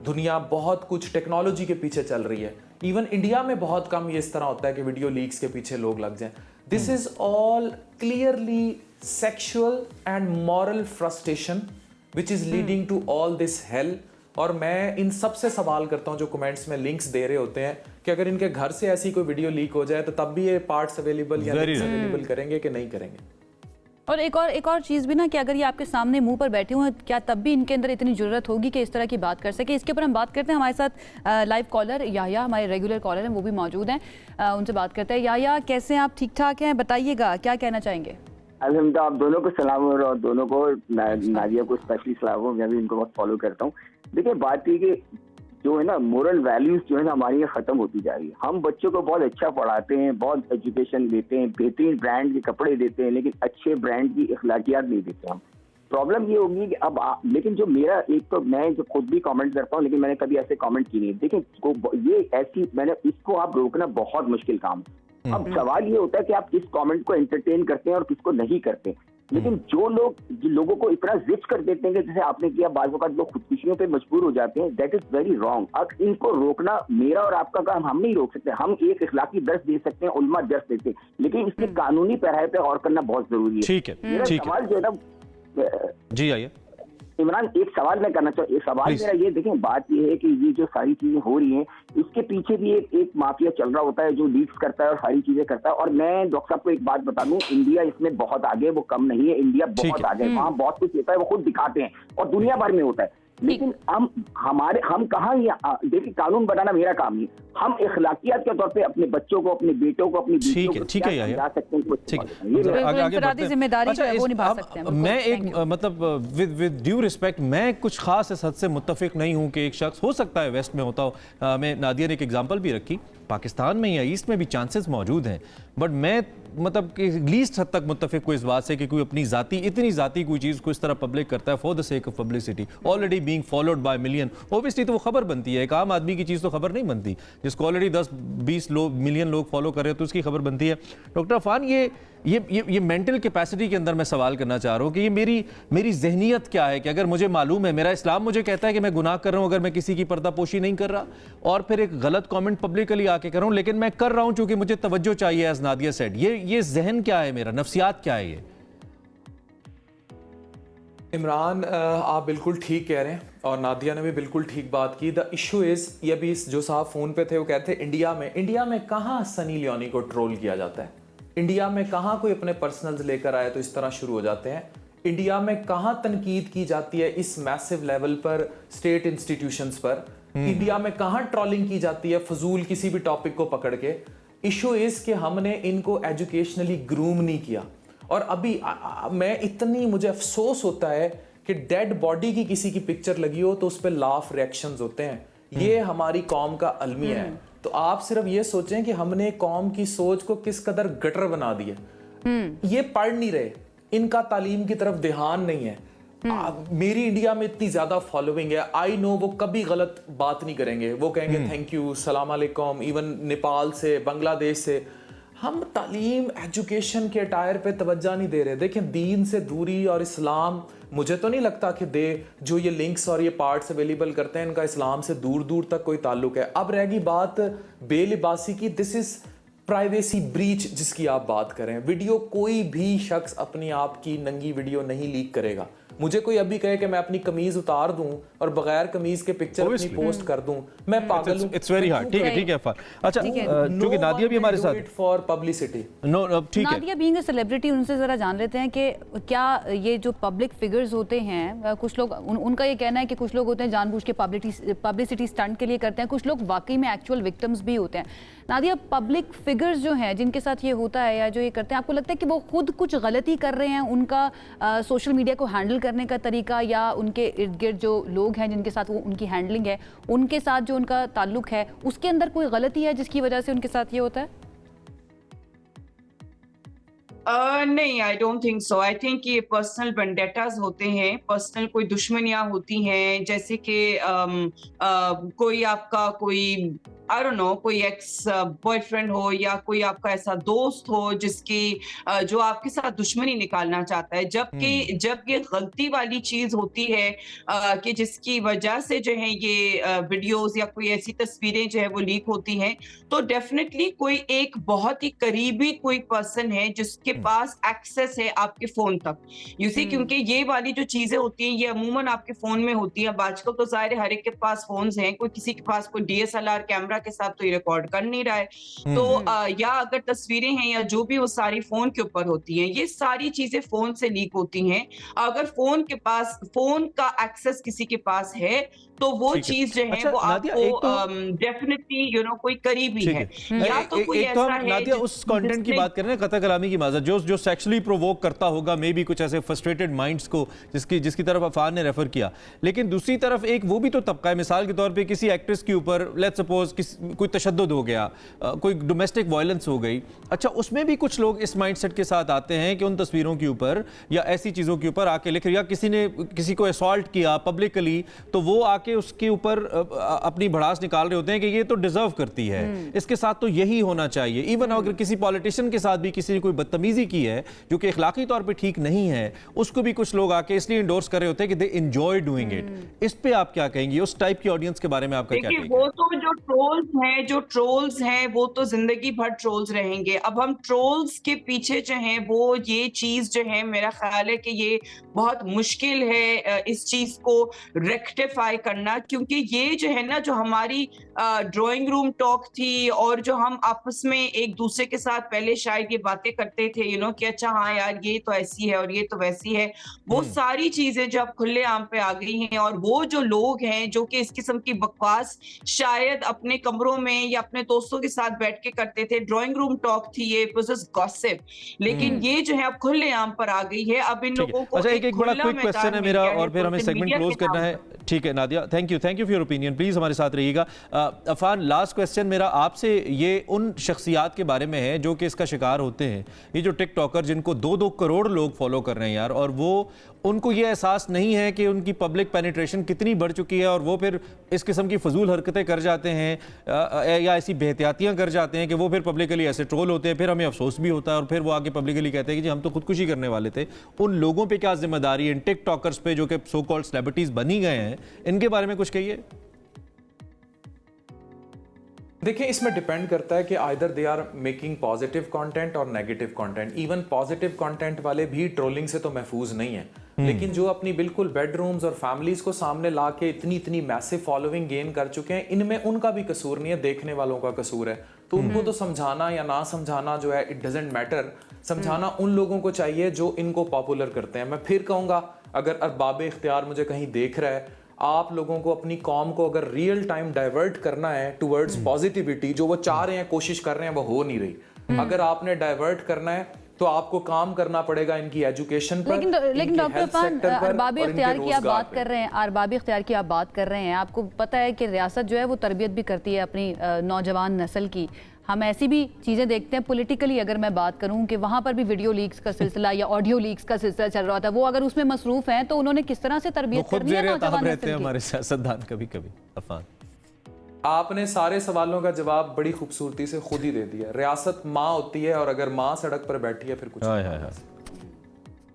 दुनिया बहुत कुछ टेक्नोलॉजी के पीछे चल रही है। इवन इंडिया में बहुत कम ये इस तरह होता है कि वीडियो लीक्स के पीछे लोग लग जाएं। This is all clearly sexual and moral frustration which is leading to all this hell. और मैं इन सब से सवाल करता हूं जो कमेंट्स में लिंक्स दे रहे होते हैं कि अगर इनके घर से ऐसी कोई वीडियो लीक हो जाए तो तब भी ये पार्ट्स अवेलेबल या लिंक्स अवेलेबल करेंगे कि नहीं करेंगे। और एक और चीज़ भी ना कि अगर ये आपके सामने मुंह पर बैठे हुए हैं, क्या तब भी इनके अंदर इतनी ज़रूरत होगी कि इस तरह की बात कर सके? इसके ऊपर हम बात करते हैं। हमारे साथ लाइव कॉलर याया, हमारे रेगुलर कॉलर हैं, वो भी मौजूद हैं, उनसे बात करते हैं। याया, कैसे हैं आप? ठीक ठाक हैं? बताइएगा क्या कहना चाहेंगे। अल्हम्दुलिल्लाह, आप दोनों को सलाम और दोनों को नादिया को स्पेशली सलाम हो, मैं भी इनको बहुत फॉलो करता हूँ। देखिए बात ये कि जो है ना मोरल वैल्यूज जो है ना हमारी खत्म होती जा रही है। हम बच्चों को बहुत अच्छा पढ़ाते हैं, बहुत एजुकेशन देते हैं, बेहतरीन ब्रांड के कपड़े देते हैं, लेकिन अच्छे ब्रांड की अखलाकियात नहीं देते हम। प्रॉब्लम ये होगी कि अब लेकिन जो मेरा एक तो मैं जो खुद भी कमेंट करता हूँ, लेकिन मैंने कभी ऐसे कमेंट की नहीं। देखिए ये ऐसी मैंने इसको आप रोकना बहुत मुश्किल काम है। अब सवाल ये होता है कि आप किस कमेंट को एंटरटेन करते हैं और किसको नहीं करते। लेकिन जो लोगों को इतना जिद कर देते हैं कि जैसे आपने किया, बाज़ वक़्त लोग खुदकुशियों पे मजबूर हो जाते हैं, दैट इज वेरी रॉन्ग। अब इनको रोकना मेरा और आपका काम हम नहीं रोक सकते। हम एक इखलाकी दर्स दे सकते हैं, उल्मा दर्स देते हैं, लेकिन इसके कानूनी पैराए पे गौर करना बहुत जरूरी है। ठीक है, मेरा सवाल जो है ना जी आइए इमरान, एक सवाल मैं करना चाहूँ। एक सवाल मेरा ये, देखें बात ये है कि ये जो सारी चीजें हो रही हैं, इसके पीछे भी एक माफिया चल रहा होता है जो लीड्स करता है और सारी चीजें करता है। और मैं डॉक्टर साहब को एक बात बता दूं, इंडिया इसमें बहुत आगे, वो कम नहीं है। इंडिया बहुत आगे, वहाँ बहुत कुछ होता है, वो खुद दिखाते हैं और दुनिया भर में होता है। लेकिन हम कहाँ, देखिए कानून बनाना मेरा काम नहीं, हम इखलाकियात के तौर पे अपने बच्चों को, अपने बेटों को, अपनी बेटियों को ठीक है समझा सकते हैं। आगे जिम्मेदारी जो है वो निभा सकते हैं। मैं एक मतलब विद ड्यू रिस्पेक्ट, मैं कुछ खास इस हद से मुत्तफिक नहीं हूं कि एक शख्स हो सकता है वेस्ट में होता हो। मैं नादिया ने एक एग्जांपल भी रखी, पाकिस्तान में या ईस्ट में भी चांसेस मौजूद हैं, बट मैं मतलब कि लीस्ट हद तक मुत्तफिक को इस बात से कि कोई अपनी इतनी जाती कोई चीज़ को इस तरह पब्लिक करता है for the sake of publicity, already being followed by million. Obviously तो वो खबर बनती है, एक आम आदमी की चीज़ तो खबर नहीं बनती, जिसको ऑलरेडी 10-20 मिलियन लोग फॉलो कर रहे हैं तो उसकी खबर बनती है। डॉक्टर अफान, ये मेंटल कैपेसिटी के अंदर मैं सवाल करना चाह रहा हूँ कि ये मेरी जहनियत क्या है कि अगर मुझे मालूम है, मेरा इस्लाम मुझे कहता है कि मैं गुनाह कर रहा हूँ अगर मैं किसी की पर्दापोशी नहीं कर रहा, और फिर एक गलत कमेंट पब्लिकली आके कर रहा हूँ, लेकिन मैं कर रहा हूँ चूंकि मुझे तवज्जो चाहिए, एज नादिया सेड। ये जहन क्या है मेरा, नफ्सियात क्या है ये? इमरान, आप बिल्कुल ठीक कह रहे हैं और नादिया ने भी बिल्कुल ठीक बात की। द इशू इज़, ये भी जो साहब फ़ोन पे थे वो कहते हैं इंडिया में कहाँ सनी लियोनी को ट्रोल किया जाता है, इंडिया में कहाँ कोई अपने पर्सनल्स लेकर आए तो इस तरह शुरू हो जाते हैं, इंडिया में कहाँ तनकीद की जाती है इस मैसिव लेवल पर स्टेट इंस्टीट्यूशंस पर, इंडिया में कहाँ ट्रोलिंग की जाती है फजूल किसी भी टॉपिक को पकड़ के। इशू इज़ कि हमने इनको एजुकेशनली ग्रूम नहीं किया। और अभी मुझे अफसोस होता है कि डेड बॉडी की किसी की पिक्चर लगी हो तो उस पर लाफ रिएक्शंस होते हैं। ये हमारी कौम का अलमिया है। तो आप सिर्फ ये सोचें कि हमने कौम की सोच को किस कदर गटर बना दिया। ये पढ़ नहीं रहे, इनका तालीम की तरफ ध्यान नहीं है। मेरी इंडिया में इतनी ज्यादा फॉलोइंग है, आई नो वो कभी गलत बात नहीं करेंगे, वो कहेंगे थैंक यू, सलाम अलैकुम, इवन नेपाल से, बांग्लादेश से। हम तालीम, एजुकेशन के टायर पे तवज्जो नहीं दे रहे। देखें, दीन से दूरी और इस्लाम मुझे तो नहीं लगता कि जो ये लिंक्स और ये पार्ट्स अवेलेबल करते हैं इनका इस्लाम से दूर दूर तक कोई ताल्लुक है। अब रहेगी बात बेलिबासी की, दिस इज प्राइवेसी ब्रीच जिसकी आप बात करें। वीडियो, कोई भी शख्स अपनी आप की नंगी वीडियो नहीं लीक करेगा। मुझे कोई अभी कहे कि मैं अपनी कमीज उतार दूं और बगैर कमीज के पिक्चर अपनी पोस्ट कर दूं, मैं पागल हूं। It's very hard. ठीक है अच्छा, क्योंकि नादिया भी हमारे साथ फॉर पब्लिसिटी। ठीक है, नादिया बीइंग अ सेलिब्रिटी, उनसे जरा जान लेते हैं कि क्या ये जो पब्लिक फिगर्स होते हैं, कुछ लोग उनका ये कहना है कि कुछ लोग होते हैं जानबूझ के पब्लिसिटी स्टंट के लिए करते हैं, कुछ लोग वाकई में एक्चुअल विक्टिम्स भी होते हैं। नादिया, पब्लिक फिगर्स जो हैं जिनके साथ ये होता है या जो ये करते हैं, आपको लगता है कि वो खुद कुछ गलती कर रहे हैं, उनका सोशल मीडिया को हैंडल करने का तरीका या उनके इर्द गिर्द जो लोग हैं जिनके साथ वो उनकी हैंडलिंग है, उनके साथ जो उनका ताल्लुक है, उसके अंदर कोई गलती है जिसकी वजह से उनके साथ ये होता है? नहीं, I don't think so. I think ये पर्सनल वेंडेटाज होते हैं, पर्सनल कोई दुश्मनियां होती हैं, जैसे कि कोई आपका कोई आई डोंट नो, कोई एक्स बॉयफ्रेंड हो या कोई आपका ऐसा दोस्त हो जिसकी जो आपके साथ दुश्मनी निकालना चाहता है, जबकि जब ये गलती वाली चीज होती है कि जिसकी वजह से जो है ये वीडियोस या कोई ऐसी तस्वीरें जो है वो लीक होती हैं, तो डेफिनेटली कोई एक बहुत ही करीबी कोई पर्सन है जिसके पास एक्सेस है आपके फोन तक, यू सी। क्योंकि ये वाली जो चीजें होती हैं ये अमूमन आपके फोन में होती है। आजकल तो जाहिर है हर एक के पास फोन्स हैं, कोई किसी के पास कोई DSLR कैमरा के साथ तो ये रिकॉर्ड कर नहीं रहा है, तो या अगर तस्वीरें हैं या जो भी वो सारी फोन के ऊपर होती हैं, ये सारी चीजें फोन से लीक होती हैं। अगर फोन का एक्सेस किसी के पास है तो वो चीज जो है अच्छा, वो नादिया, आपको डेफिनेटली कोई करीबी है, या तो कोई एक तो ऐसा हम है नादिया उस कंटेंट की बात कर रहे हैं, कतल कलामी की माजरत, जो सेक्सुअली प्रोवोक करता होगा, मे बी कुछ ऐसे फ्रस्ट्रेटेड माइंड्स को, जिसकी तरफ अफान ने रेफर किया। लेकिन दूसरी तरफ एक वो भी तो तबका है, मिसाल के तौर पे किसी एक्ट्रेस के ऊपर लेट्स सपोज कोई तशद्दुद हो गया, कोई डोमेस्टिक वायलेंस हो गई। अच्छा, उसमें भी कुछ लोग इस माइंडसेट के साथ आते हैं कि उन तस्वीरों के ऊपर या ऐसी चीज़ों के ऊपर आके लिख, या किसी ने किसी को असॉल्ट किया पब्लिकली, तो वो आके उसके ऊपर अपनी भड़ास निकाल रहे होते हैं कि ये तो डिजर्व करती है, इसके साथ तो यही होना चाहिए। इवन अगर किसी पॉलिटिशियन के साथ भी किसी ने कोई बदतमीजी की है जो कि इखलाकी तौर पे ठीक नहीं है, उसको भी कुछ लोग आके इसलिए इंडोर्स कर रहे होते हैं कि दे एंजॉय डूइंग इट। इस पे आप क्या कहेंगे? उस टाइप की ऑडियंस के बारे में आपका क्या कहेंगे? वो तो जो ट्रोल्स हैं वो तो जिंदगी भर ट्रोल्स रहेंगे। अब हम ट्रोल्स के पीछे जो हैं वो ये चीज जो है, मेरा ख्याल है कि ये बहुत मुश्किल है इस चीज को रेक्टिफाई करना, क्योंकि ये जो है ना, जो हमारी ड्राइंग रूम टॉक थी और जो हम आपस में एक दूसरे के साथ पहले शायद ये बातें करते थे कि अच्छा हाँ यार ये तो ऐसी है और ये तो वैसी है, वो सारी चीजें जो अब खुले आम पे आ गई हैं। और वो जो लोग हैं जो कि इस किस्म की बकवास शायद अपने कमरों में या अपने दोस्तों के साथ बैठ के करते थे, ड्राइंग रूम टॉक थी, ये गॉसिप, लेकिन ये जो है अब खुले आम पर आ गई है। अब इन लोगों को अच्छा, एक बड़ा क्विक क्वेश्चन है मेरा और फिर हमें सेगमेंट क्लोज करना है। ठीक है Nadia, thank you for your opinion, please हमारे साथ रहिएगा। अफान, लास्ट क्वेश्चन मेरा आपसे ये उन शख्सियात के बारे में है जो कि इसका शिकार होते हैं, ये जो टिकटॉकर जिनको 2-2 करोड़ लोग फॉलो कर रहे हैं यार, और वो उनको ये एहसास नहीं है कि उनकी पब्लिक पेनिट्रेशन कितनी बढ़ चुकी है, और वो फिर इस किस्म की फजूल हरकतें कर जाते हैं या ऐसी बेहतियातियां कर जाते हैं कि वो फिर पब्लिकली ऐसे ट्रोल होते हैं, फिर हमें अफसोस भी होता है, और फिर वो आगे पब्लिकली कहते हैं कि जी हम तो खुदकुशी करने वाले थे। उन लोगों पर क्या जिम्मेदारी है, इन टिकटॉकर्स पे जो कि सो कॉल्ड सेलिब्रिटीज बनी गए हैं, इनके बारे में कुछ कहिए। देखिए, इसमें डिपेंड करता है कि either they are making positive content और negative content. Even positive content वाले भी ट्रोलिंग से तो महफूज नहीं है, लेकिन जो अपनी बिल्कुल बेडरूम्स और फैमिलीज को सामने ला के इतनी मैसिव फॉलोइंग गेन कर चुके हैं, इनमें उनका भी कसूर नहीं है, देखने वालों का कसूर है। तो उनको तो समझाना या ना समझाना जो है, इट डजंट मैटर। समझाना उन लोगों को चाहिए जो इनको पॉपुलर करते हैं। मैं फिर कहूंगा, अगर अरबाब इख्तियार मुझे कहीं देख रहा है, आप लोगों को अपनी कौम को अगर रियल टाइम डाइवर्ट करना है टुवर्ड्स पॉजिटिविटी, जो वो चाह रहे हैं, कोशिश कर रहे हैं, वो हो नहीं रही। अगर आपने डाइवर्ट करना है तो आपको काम करना पड़ेगा इनकी एजुकेशन पर, लेकिन डॉक्टर अफान, अरबाब इख्तियार की आप बात कर रहे हैं, अरबाब इख्तियार की आप बात कर रहे हैं, आपको पता है कि रियासत जो है वो तरबियत भी करती है अपनी नौजवान नस्ल की। हम ऐसी भी चीज़ें देखते हैं पॉलिटिकली, अगर मैं बात करूं कि वहाँ पर भी वीडियो लीक्स का सिलसिला या ऑडियो लीक्स का सिलसिला चल रहा था, वो अगर उसमें मसरूफ हैं तो उन्होंने किस तरह से तरबियत करनी है नौजवान नस्ल की? हमारे सियासतदान कभी-कभी। अफान, आपने सारे सवालों का जवाब बड़ी खूबसूरती से खुद ही दे दिया। रियासत माँ होती है, और अगर माँ सड़क पर बैठी है फिर कुछ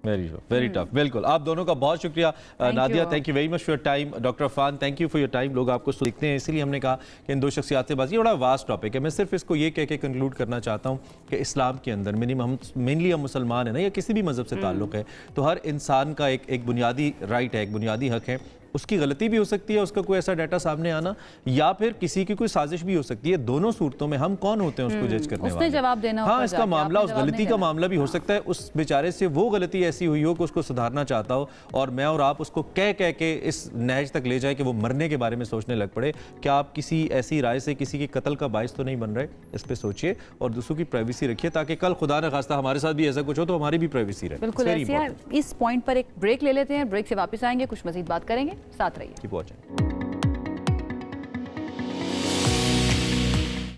वेरी टफ। बिल्कुल, आप दोनों का बहुत शुक्रिया। Nadia, thank you very much for your time. Doctor Afan, thank you for your time. लोग आपको देखते हैं, इसलिए हमने कहा कि इन दो शख्सियात से बात, ये बड़ा वास्ट टॉपिक है। मैं सिर्फ इसको ये कह के कंक्लूड करना चाहता हूँ कि इस्लाम के अंदर मेनली हम मुसलमान हैं ना, या किसी भी मज़हब से ताल्लुक़ है, तो हर इंसान का एक बुनियादी राइट है, एक बुनियादी हक है। उसकी गलती भी हो सकती है, उसका कोई ऐसा डाटा सामने आना, या फिर किसी की कोई साजिश भी हो सकती है। दोनों सूरतों में हम कौन होते हैं उसको जज करने वाले? जवाब देना, हाँ, इसका मामला, उस गलती का मामला भी हो सकता है, उस बेचारे से वो गलती ऐसी हुई हो कि उसको सुधारना चाहता हो, और मैं और आप उसको कह के इस नहज तक ले जाए कि वो मरने के बारे में सोचने लग पड़े। क्या आप किसी ऐसी राय से किसी के कत्ल का बायस तो नहीं बन रहे? इस पर सोचिए और दूसरों की प्राइवेसी रखिए, ताकि कल खुदा न खास्ता हमारे साथ भी ऐसा कुछ हो तो हमारी भी प्राइवेसी रहे। बिल्कुल ऐसे है। इस पॉइंट पर एक ब्रेक ले लेते हैं, ब्रेक से वापस आएंगे, कुछ मजीद बात करेंगे, साथ रहिए।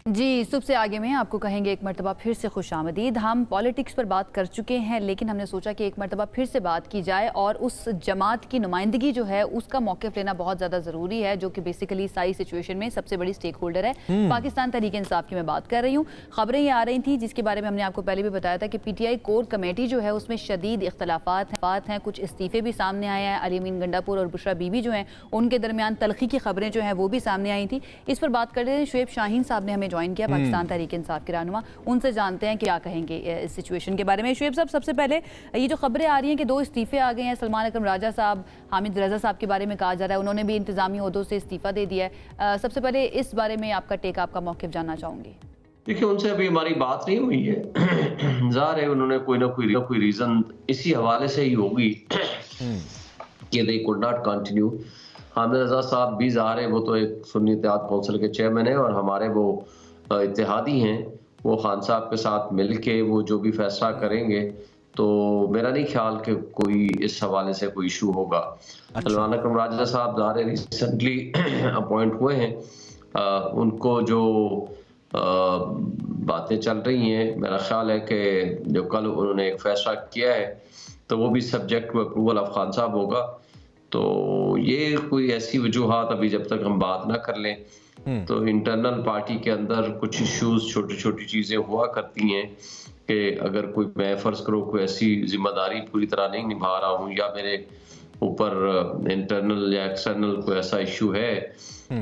जी, सुबह से आगे में आपको कहेंगे एक मरतबा फिर से खुशामदीद। हम पॉलिटिक्स पर बात कर चुके हैं, लेकिन हमने सोचा कि एक मरतबा फिर से बात की जाए, और उस जमात की नुमाइंदगी जो है उसका मौक़िफ़ लेना बहुत ज़्यादा ज़रूरी है, जो कि बेसिकली सारी सिचुएशन में सबसे बड़ी स्टेक होल्डर है। पाकिस्तान तहरीक इंसाफ की मैं बात कर रही हूँ। खबरें ये आ रही थी जिसके बारे में हमने आपको पहले भी बताया था कि PTI कोर कमेटी जो है उसमें शदीद इख्तलाफात हैं, कुछ इस्तीफ़े भी सामने आए हैं। अली अमीन गंडापुर और बुशरा बीबी जो हैं उनके दरमियान तलखी की खबरें जो हैं वो भी सामने आई थी। इस पर बात कर रहे हैं, शुएब शाहीन साहब ने हमें ज्वाइन ज्वाइन किया, पाकिस्तान तहरीक इंसाफ के रहनुमा, उनसे जानते हैं क्या कहेंगे इस सिचुएशन के बारे में। शुएब साहब, सबसे पहले ये जो खबरें आ रही हैं कि 2 इस्तीफे आ गए हैं, सलमान अकरम राजा साहब, हामिद रजा साहब के बारे में कहा जा रहा है उन्होंने भी इंतजामी ओहदों से इस्तीफा दे दिया है। सबसे पहले इस बारे में आपका टेक, आपका मौक़िफ़ जानना चाहूँगी। देखिए, उनसे अभी हमारी बात नहीं हुई है। ज़ाहिर है उन्होंने कोई ना कोई रीज़न इसी हवाले से ही होगी कि they could not continue. Hamid Raza साहब भी ज़ाहिर है वो तो एक सुन्नी इत्तेहाद कौंसिल के चेयरमैन है और हमारे वो इत्तेहादी हैं, वो खान साहब के साथ मिल के वो जो भी फैसला करेंगे, तो मेरा नहीं ख्याल कि कोई इस हवाले से कोई इशू होगा। सलमान अकरम राजा साहब ज़ाहिर रिसेंटली अपॉइंट हुए हैं, उनको जो बातें चल रही हैं, मेरा ख्याल है कि जो कल उन्होंने एक फैसला किया है तो वो भी subject to approval of Khan साहब होगा। तो ये कोई ऐसी वजूहात अभी जब तक हम बात ना कर लें तो इंटरनल पार्टी के अंदर कुछ इश्यूज, छोटी छोटी चीज़ें हुआ करती हैं कि अगर कोई, मैं फ़र्ज़ करो कोई ऐसी जिम्मेदारी पूरी तरह नहीं निभा रहा हूँ या मेरे ऊपर इंटरनल या एक्सटर्नल कोई ऐसा इशू है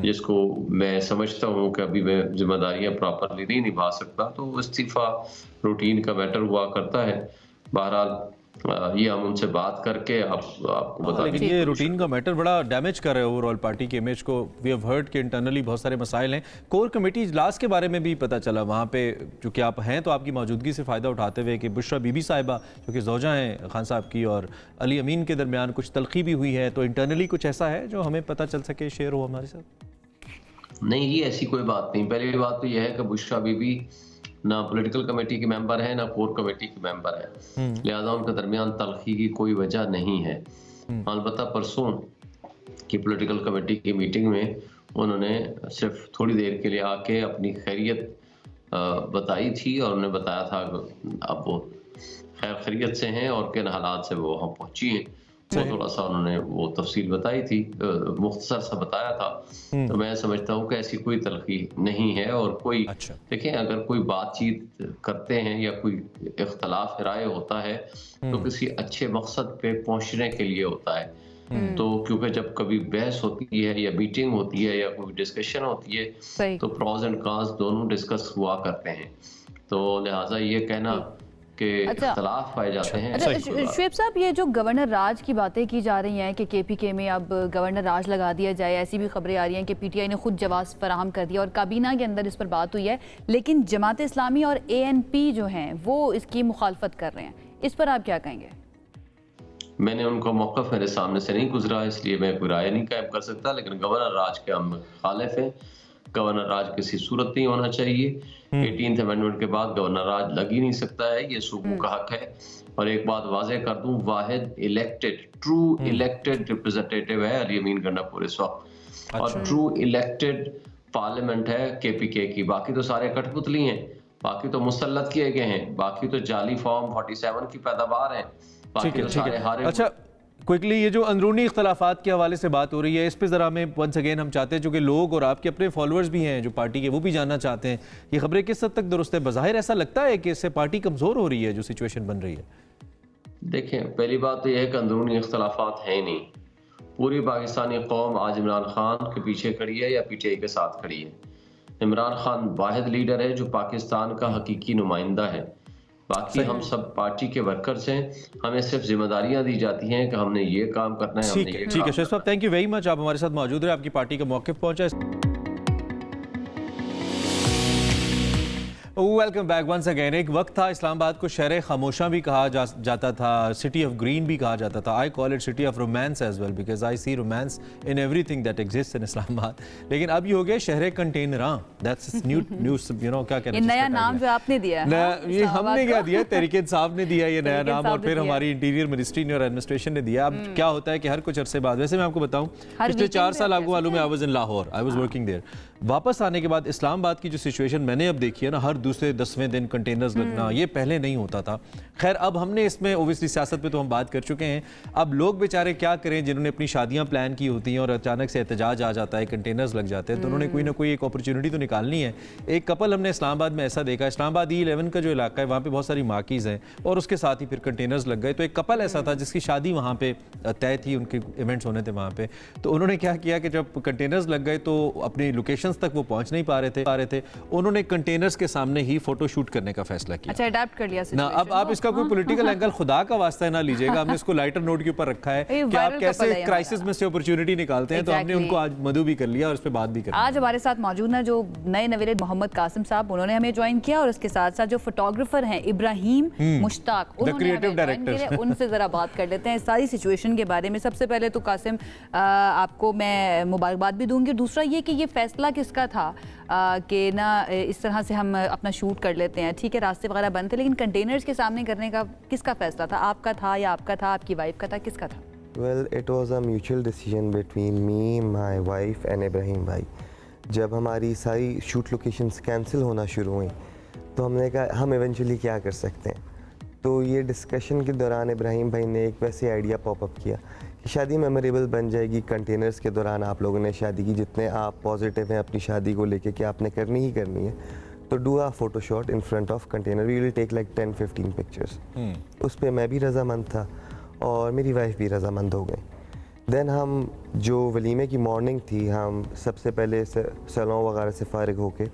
जिसको मैं समझता हूँ कि अभी मैं जिम्मेदारियां प्रॉपरली नहीं निभा सकता, तो इस्तीफा रूटीन का मैटर हुआ करता है। बहरहाल ये हम उनसे बात करके आपको बता देंगे। लेकिन ये रूटीन का मैटर बड़ा डैमेज कर रहा है ओवरऑल पार्टी के इमेज को। वी हैव हर्ड कि इंटरनली बहुत सारे मसाइल हैं। कोर कमेटी इजलास के बारे में भी पता चला, वहाँ पे चूँकि आप हैं तो आपकी मौजूदगी से फ़ायदा उठाते हुए कि बुशरा बीबी साहिबा जो कि ज़ौजा हैं खान साहब की और अली अमीन के दरमियान कुछ तलखी भी हुई है, तो इंटरनली कुछ ऐसा है जो हमें पता चल सके, शेयर हो हमारे साथ? नहीं जी, ऐसी कोई बात नहीं। पहली बात तो यह है कि बुशरा बीबी ना पॉलिटिकल कमेटी के मेंबर है ना कोर कमेटी के मेंबर है, लिहाजा उनके दरमियान तलखी की कोई वजह नहीं है। अलबत्ता परसों की पॉलिटिकल कमेटी की मीटिंग में उन्होंने सिर्फ थोड़ी देर के लिए आके अपनी खैरियत बताई थी और उन्होंने बताया था अब वो खैरियत से हैं और किन हालात से वो वहाँ पहुंची हैं। वो थोड़ा सा उन्होंने वो तफसील बताई थी, मुख्तसर सा बताया था। तो मैं समझता हूँ कि ऐसी कोई तलखी नहीं है और कोई देखें, अगर कोई बातचीत करते हैं या कोई इख्तलाफ राय होता है तो किसी अच्छे मकसद पे पहुंचने के लिए होता है। तो क्योंकि जब कभी बहस होती है या मीटिंग होती है या कोई डिस्कशन होती है तो प्रोज एंड कॉन्स दोनों डिस्कस हुआ करते हैं, तो लिहाजा ये कहना कि इख्तलाफ पाए जाते हैं। शुएब साहब, ये जो गवर्नर राज की बातें की जा रही हैं कि केपीके में अब गवर्नर राज लगा दिया जाए, ऐसी भी खबरें आ रही हैं कि पीटीआई ने खुद जवाब फराहम कर दिया और काबीना के अंदर इस पर बात हुई है, लेकिन जमात इस्लामी और एएनपी जो हैं वो इसकी मुखालफत कर रहे हैं, इस पर आप क्या कहेंगे? मैंने उनका मौक़िफ़ मेरे सामने से नहीं गुजरा, इसलिए मैं कोई राय नहीं कायम कर सकता, लेकिन गवर्नर राज के हम खालिफ हैं। गवर्नर राज किसी सूरत नहीं होना चाहिए। 18th अमेंडमेंट के बाद गवर्नर राज लग ही नहीं सकता है, ये सूबों का हक है। और एक बात वाज़ेह कर दूं, वाहिद इलेक्टेड, ट्रू इलेक्टेड रिप्रेजेंटेटिव है अली अमीन गंडापुर इस वक्त, और ट्रू इलेक्टेड पार्लियामेंट है केपीके की। बाकी तो सारे कठपुतली हैं, बाकी तो मुसल्लत किए गए हैं, बाकी तो जाली फॉर्म 47 की पैदावार है, बाकी तो सारे हारे। अच्छा, क्विकली ये जो अंदरूनी इख्तलाफात के हवाले से बात हो रही है, इस पे ज़रा हमें वंस अगेन हम चाहते हैं, चूँकि लोग और आपके अपने फॉलोअर्स भी हैं जो पार्टी के, वो भी जानना चाहते हैं ये खबरें किस हद तक दुरुस्त है। बज़ाहिर ऐसा लगता है कि इससे पार्टी कमज़ोर हो रही है जो सिचुएशन बन रही है। देखें, पहली बात तो यह है कि अंदरूनी इख्तलाफात है नहीं। पूरी पाकिस्तानी कौम आज इमरान खान के पीछे खड़ी है या पीटीआई के साथ खड़ी है। इमरान खान वाहिद लीडर है जो पाकिस्तान का हकीकी नुमाइंदा है, बाकी हम सब पार्टी के वर्कर्स हैं, हमें सिर्फ जिम्मेदारियां दी जाती हैं कि हमने ये काम करना है। ठीक है शुएब साहब, थैंक यू वेरी मच, आप हमारे साथ मौजूद रहे, आपकी पार्टी का मौक़िफ़ पहुंचा। Welcome back once again. एक वक्त था इस्लामाबाद को शहर खामोशा भी कहा जाता था, सिटी ऑफ ग्रीन भी कहा जाता था। I call it city of romance as well because I see romance in everything that exist in Islamabad. लेकिन अब ये हो गया शहर container. That's news, you know क्या कहना, नया नाम जो आपने दिया है, ये हमने क्या दिया, तहरीक इंसाफ ने दिया ये नया नाम, और फिर हमारी इंटीरियर मिनिस्ट्री ने और एडमिनिस्ट्रेशन ने दिया। अब क्या होता है कि हर कुछ अरसे बाद, वैसे मैं आपको बताऊं पिछले 4 साल आपको मालूम है I was in Lahore, I was working there. वापस आने के बाद इस्लामाबाद की जो सिचुएशन मैंने अब देखी है ना, हर दूसरे 10वें दिन कंटेनर्स लगना, ये पहले नहीं होता था। खैर अब हमने इसमें ओबियसली सियासत पे तो हम बात कर चुके हैं, अब लोग बेचारे क्या करें जिन्होंने अपनी शादियां प्लान की होती हैं और अचानक से एहतजाज आ जाता है, कंटेनर्स लग जाते हैं, तो उन्होंने कोई ना कोई एक अपॉर्चुनिटी तो निकालनी है। एक कपल हमने इस्लामाबाद में ऐसा देखा, इस्लामाबाद E11 का जो इलाका है वहाँ पे बहुत सारी मार्कीज़ हैं और उसके साथ ही फिर कंटेनर्स लग गए। तो एक कपल ऐसा था जिसकी शादी वहाँ पे तय थी, उनके इवेंट्स होने थे वहाँ पे, तो उन्होंने क्या किया कि जब कंटेनर्स लग गए तो अपनी लोकेशंस तक वो पहुँच नहीं पा रहे थे, उन्होंने कंटेनर्स के सामने ही फोटो शूट करने का फैसला किया। अच्छा, अडैप्ट कर लिया ना। अब आप इसका कोई पॉलिटिकल एंगल खुदा का वास्ता ना लीजिएगा, हमने इसको लाइटर नोट के ऊपर रखा है कि आप कैसे क्राइसिस में से अपॉर्चुनिटी निकालते हैं। तो हमने उनको आज मधु भी कर लिया और इस पे बात भी कर ली। आज हमारे साथ मौजूद है जो नए नवेले मोहम्मद कासिम साहब, उन्होंने हमें ज्वाइन किया, और उसके साथ साथ जो फोटोग्राफर हैं इब्राहिम मुश्ताक, क्रिएटिव डायरेक्टर, उनसे जरा बात कर लेते हैं सारी सिचुएशन के बारे में। सबसे पहले तो कासिम, आपको मैं मुबारकबाद भी दूंगी, दूसरा ये कि ये फैसला किसका था कि ना इस तरह से हम अपना शूट कर लेते हैं, ठीक है रास्ते वगैरह बंद थे, लेकिन कंटेनर्स के सामने करने का किसका फैसला था? आपका था या आपका था, आपकी वाइफ का था, किसका था? Well, it was a mutual decision between me, my wife and Ibrahim भाई। जब हमारी सारी शूट लोकेशंस कैंसिल होना शुरू हुई तो हमने कहा हम इवेंचुअली क्या कर सकते हैं। तो ये डिस्कशन के दौरान इब्राहिम भाई ने एक वैसे आइडिया पॉपअप किया कि शादी मेमोरेबल बन जाएगी। कंटेनर्स के दौरान आप लोगों ने शादी की, जितने आप पॉजिटिव हैं अपनी शादी को लेके कि आपने करनी ही करनी है, तो do a photo shot in front of container, we will take like 10-15 pictures. उस पर मैं भी रजामंद था और मेरी वाइफ भी रजामंद हो गई। देन हम जो वलीमे की मॉर्निंग थी, हम सबसे पहले सैलून वगैरह से फारिग होके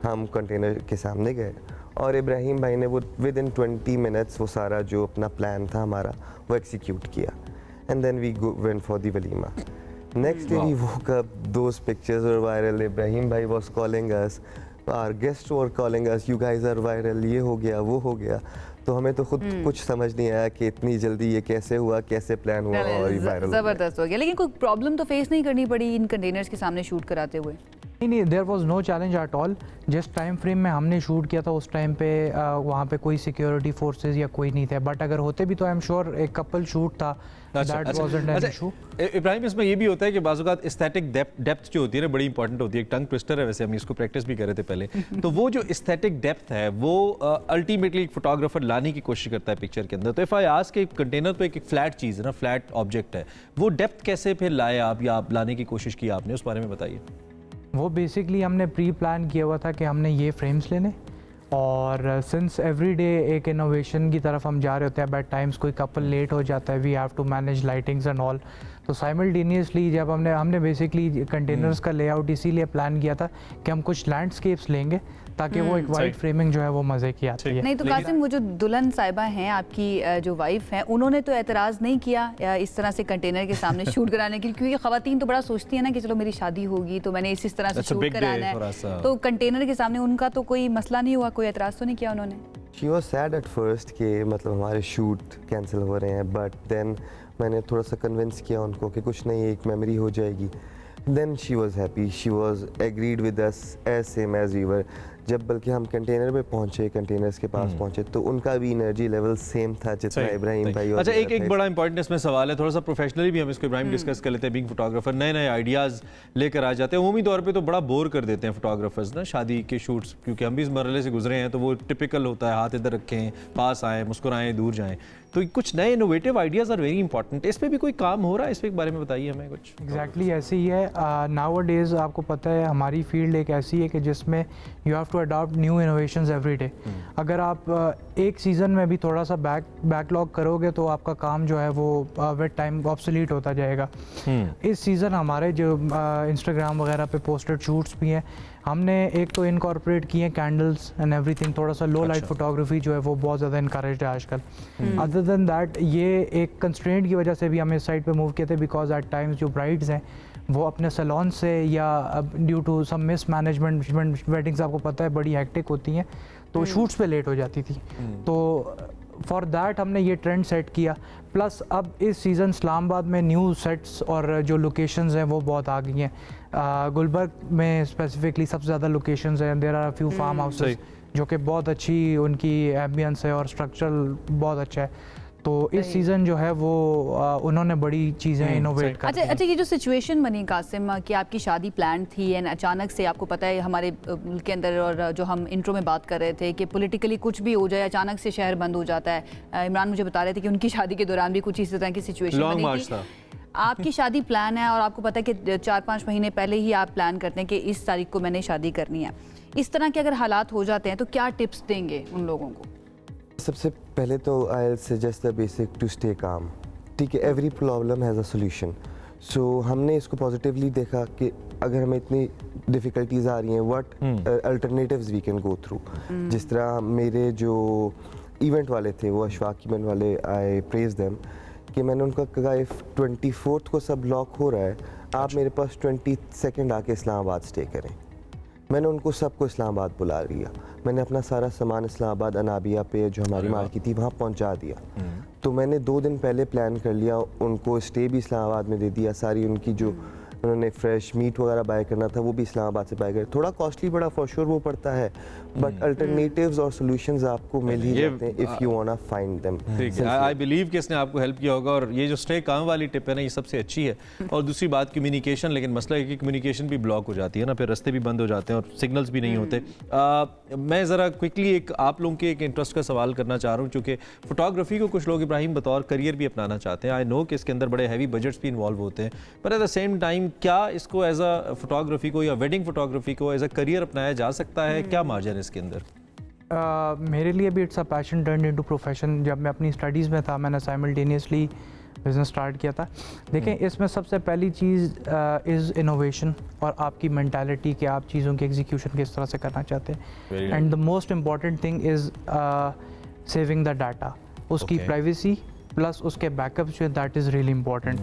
हम कंटेनर के सामने गए और इब्राहिम भाई ने वो विद इन 20 मिनट्स वो सारा जो अपना प्लान था हमारा वो एक्सिक्यूट किया। And then we went for the walima. Next day we woke up, those pictures were viral, Ibrahim भाई was calling us, our guest were calling us, you guys are viral, ये हो गया वो हो गया। तो हमें तो खुद कुछ समझ नहीं आया कि इतनी जल्दी ये कैसे हुआ, कैसे प्लान हुआ और ये वायरल जबरदस्त हो गया। लेकिन कोई प्रॉब्लम तो फेस नहीं करनी पड़ी इन कंटेनर्स के सामने शूट कराते हुए? नहीं, there was no challenge at all. जिस टाइम फ्रेम में हमने शूट किया था उस टाइम पे वहाँ पे कोई सिक्योरिटी फोर्सेस या कोई नहीं थे, बट अगर होते भी तो आई एम श्योर एक कपल शूट था। इब्राहिम, इसमें ये भी होता है कि बाज़ औक़ात एस्थेटिक डेप्थ जो होती है ना बड़ी इंपॉर्टेंट होती है। एक टंग ट्विस्टर है वैसे, हम इसको प्रैक्टिस भी कर रहे थे पहले। तो वो जो एस्थेटिक डेप्थ है वो अल्टीमेटली एक फोटोग्राफर लाने की कोशिश करता है पिक्चर के अंदर। तो इफ आई आस्क कि कंटेनर तो एक फ्लैट चीज़ है ना, फ्लैट ऑब्जेक्ट है, वो डेप्थ कैसे फिर लाए आप या आप लाने की कोशिश की आपने, उस बारे में बताइए। वो बेसिकली हमने प्री प्लान किया हुआ था कि हमने ये फ्रेम्स लेने, और सिंस एवरी डे एक इनोवेशन की तरफ हम जा रहे होते हैं, बट टाइम्स कोई कपल लेट हो जाता है, we have to manage lightings and all. तो साइमल्टेनियसली जब हमने बेसिकली कंटेनर्स का लेआउट इसीलिए प्लान किया था कि हम कुछ लैंडस्केप्स लेंगे ताकि वो एक वाइड फ्रेमिंग जो है वो मज़े की आती है। नहीं तो कासिम, वो जो दुल्हन साहिबा हैं आपकी जो वाइफ हैं, उन्होंने तो एतराज़ नहीं किया इस तरह से कंटेनर के सामने शूट कराने के लिए? क्योंकि ख़वातीन तो बड़ा सोचती है ना कि चलो मेरी शादी होगी तो मैंने इस तरह से शूट कराना है, तो कंटेनर के सामने उनका तो कोई मसला नहीं हुआ, कोई एतराज़ तो नहीं किया उन्होंने? She was sad at first कि मतलब हमारे शूट कैंसिल हो रहे हैं, बट देन मैंने थोड़ा सा कन्विंस किया उनको कि कुछ नहीं, एक मेमोरी हो जाएगी। Then she was happy, she was agreed with us as same as we were. जब बल्कि हम कंटेनर पे पहुंचे, कंटेनर्स के पास पहुंचे, तो उनका भी एनर्जी लेवल सेम था जितना इब्राहिम भाई। अच्छा, एक बड़ा इंपॉर्टेंट इसमें सवाल है, थोड़ा सा प्रोफेशनली भी हम इसको इब्राहिम डिस्कस कर लेते हैं। बीइंग फोटोग्राफर नए नए आइडियाज़ लेकर आ जाते हैं, उम्मीद तौर पे तो बड़ा बोर कर देते हैं फोटोग्राफर्स ना शादी के शूट्स, क्योंकि हम भी इस मरहले से गुजरे हैं। तो वो टिपिकल होता है, हाथ इधर रखें, पास आएँ, मुस्कुराएं, दूर जाएँ। तो कुछ नए innovative ideas are very important. इस पर भी कोई काम हो रहा है? इस पे बारे में बताइए हमें कुछ। एग्जैक्टली ऐसे ही है। नाउ डेज आपको पता है हमारी फील्ड एक ऐसी है कि जिसमें you have to adopt new innovations every day. अगर आप एक सीज़न में भी थोड़ा सा बैकलॉग करोगे तो आपका काम जो है वो विद टाइम ऑब्सोलीट होता जाएगा। इस सीज़न हमारे जो इंस्टाग्राम वगैरह पे पोस्टेड शूट्स भी हैं, हमने एक तो इनकॉर्पोरेट किए हैं कैंडल्स एंड एवरीथिंग। थोड़ा सा लो लाइट फोटोग्राफी जो है वो बहुत ज़्यादा इनकरेज्ड है आजकल। अदर देन दैट, ये एक कंस्ट्रेंट की वजह से भी हमें इस साइड पे मूव किए थे, बिकॉज एट टाइम्स जो ब्राइड्स हैं वो अपने सैलून से या due to some mismanagement, weddings आपको पता है बड़ी हेक्टिक होती हैं, तो शूट्स पे लेट हो जाती थी। तो फॉर दैट हमने ये ट्रेंड सेट किया। प्लस अब इस सीज़न इस्लामाबाद में न्यू सेट्स और जो लोकेशंस हैं वो बहुत आ गई हैं। गुलबर्ग में स्पेसिफिकली सबसे ज़्यादा लोकेशंस हैं। There are few farm houses जो कि बहुत अच्छी उनकी एम्बियंस है और स्ट्रक्चरल बहुत अच्छा है। तो इस सीज़न जो है वो उन्होंने बड़ी चीज़ें इनोवेट कर अच्छा, ये जो सिचुएशन बनी कासिम कि आपकी शादी प्लान थी एंड अचानक से आपको पता है हमारे मुल्क के अंदर, और जो हम इंट्रो में बात कर रहे थे कि पॉलिटिकली कुछ भी हो जाए, अचानक से शहर बंद हो जाता है। इमरान मुझे बता रहे थे कि उनकी शादी के दौरान भी कुछ इस तरह की सिचुएशन बनी थी। आपकी शादी प्लान है और आपको पता है कि 4-5 महीने पहले ही आप प्लान करते हैं कि इस तारीख को मैंने शादी करनी है। इस तरह के अगर हालात हो जाते हैं तो क्या टिप्स देंगे उन लोगों को? सबसे पहले तो I will suggest the basic to stay calm. ठीक है, every problem has a solution. So हमने इसको पॉजिटिवली देखा कि अगर हमें इतनी डिफ़िकल्टीज आ रही हैं, what alternatives we can go through. जिस तरह मेरे जो इवेंट वाले थे, वो अशफाक इवेंट वाले, आई प्रेज देम कि मैंने उनका कहा इफ़ 24 को सब लॉक हो रहा है, आप मेरे पास 22 आके इस्लामाबाद स्टे करें। मैंने उनको सबको इस्लामाबाद बुला लिया। मैंने अपना सारा सामान इस्लामाबाद अनाबिया पे जो हमारी मार्केट थी वहाँ पहुँचा दिया। तो मैंने 2 दिन पहले प्लान कर लिया, उनको स्टे भी इस्लामाबाद में दे दिया। सारी उनकी जो उन्होंने फ्रेश मीट वगैरह बाय करना था वो भी इस्लामाबाद से बाय कर। थोड़ा कॉस्टली बड़ा फॉर श्योर वो पड़ता है, बट अल्टरनेटिव्स और सॉल्यूशंस आपको मिल ही जाते हैं if you want to find them. I believe कि इसने आपको हेल्प किया होगा, और ये जो स्टे काम वाली टिप है ना, ये सबसे अच्छी है। और दूसरी बात कम्युनिकेशन, लेकिन मसला है कि कम्युनिकेशन भी ब्लॉक हो जाती है ना, फिर रास्ते भी बंद हो जाते हैं और सिग्नल्स भी नहीं होते। मैं ज़रा क्विकली एक आप लोगों के एक इंटरेस्ट का सवाल करना चाह रहा हूँ, क्योंकि फोटोग्राफी को कुछ लोग इब्राहिम बतौर करियर भी अपनाना चाहते हैं। आई नो कि इसके अंदर बड़े हैवी बजट्स भी इन्वॉल्व होते हैं, पर एट द सेम टाइम क्या इसको एज अ फोटोग्राफी को या वेडिंग फोटोग्राफी को एज अ करियर अपनाया जा सकता है? क्या मार्जिन है इसके अंदर? मेरे लिए भी it's a passion turn into profession. जब मैं अपनी स्टडीज़ में था, मैंने साइमल्टेनियसली बिज़नेस स्टार्ट किया था। देखें, इसमें सबसे पहली चीज़ इज़ इनोवेशन और आपकी मेंटालिटी कि आप चीज़ों की एग्जीक्यूशन किस तरह से करना चाहते हैं। And the most important thing is saving the data, उसकी प्राइवेसी प्लस उसके बैकअप जो है, that is really important.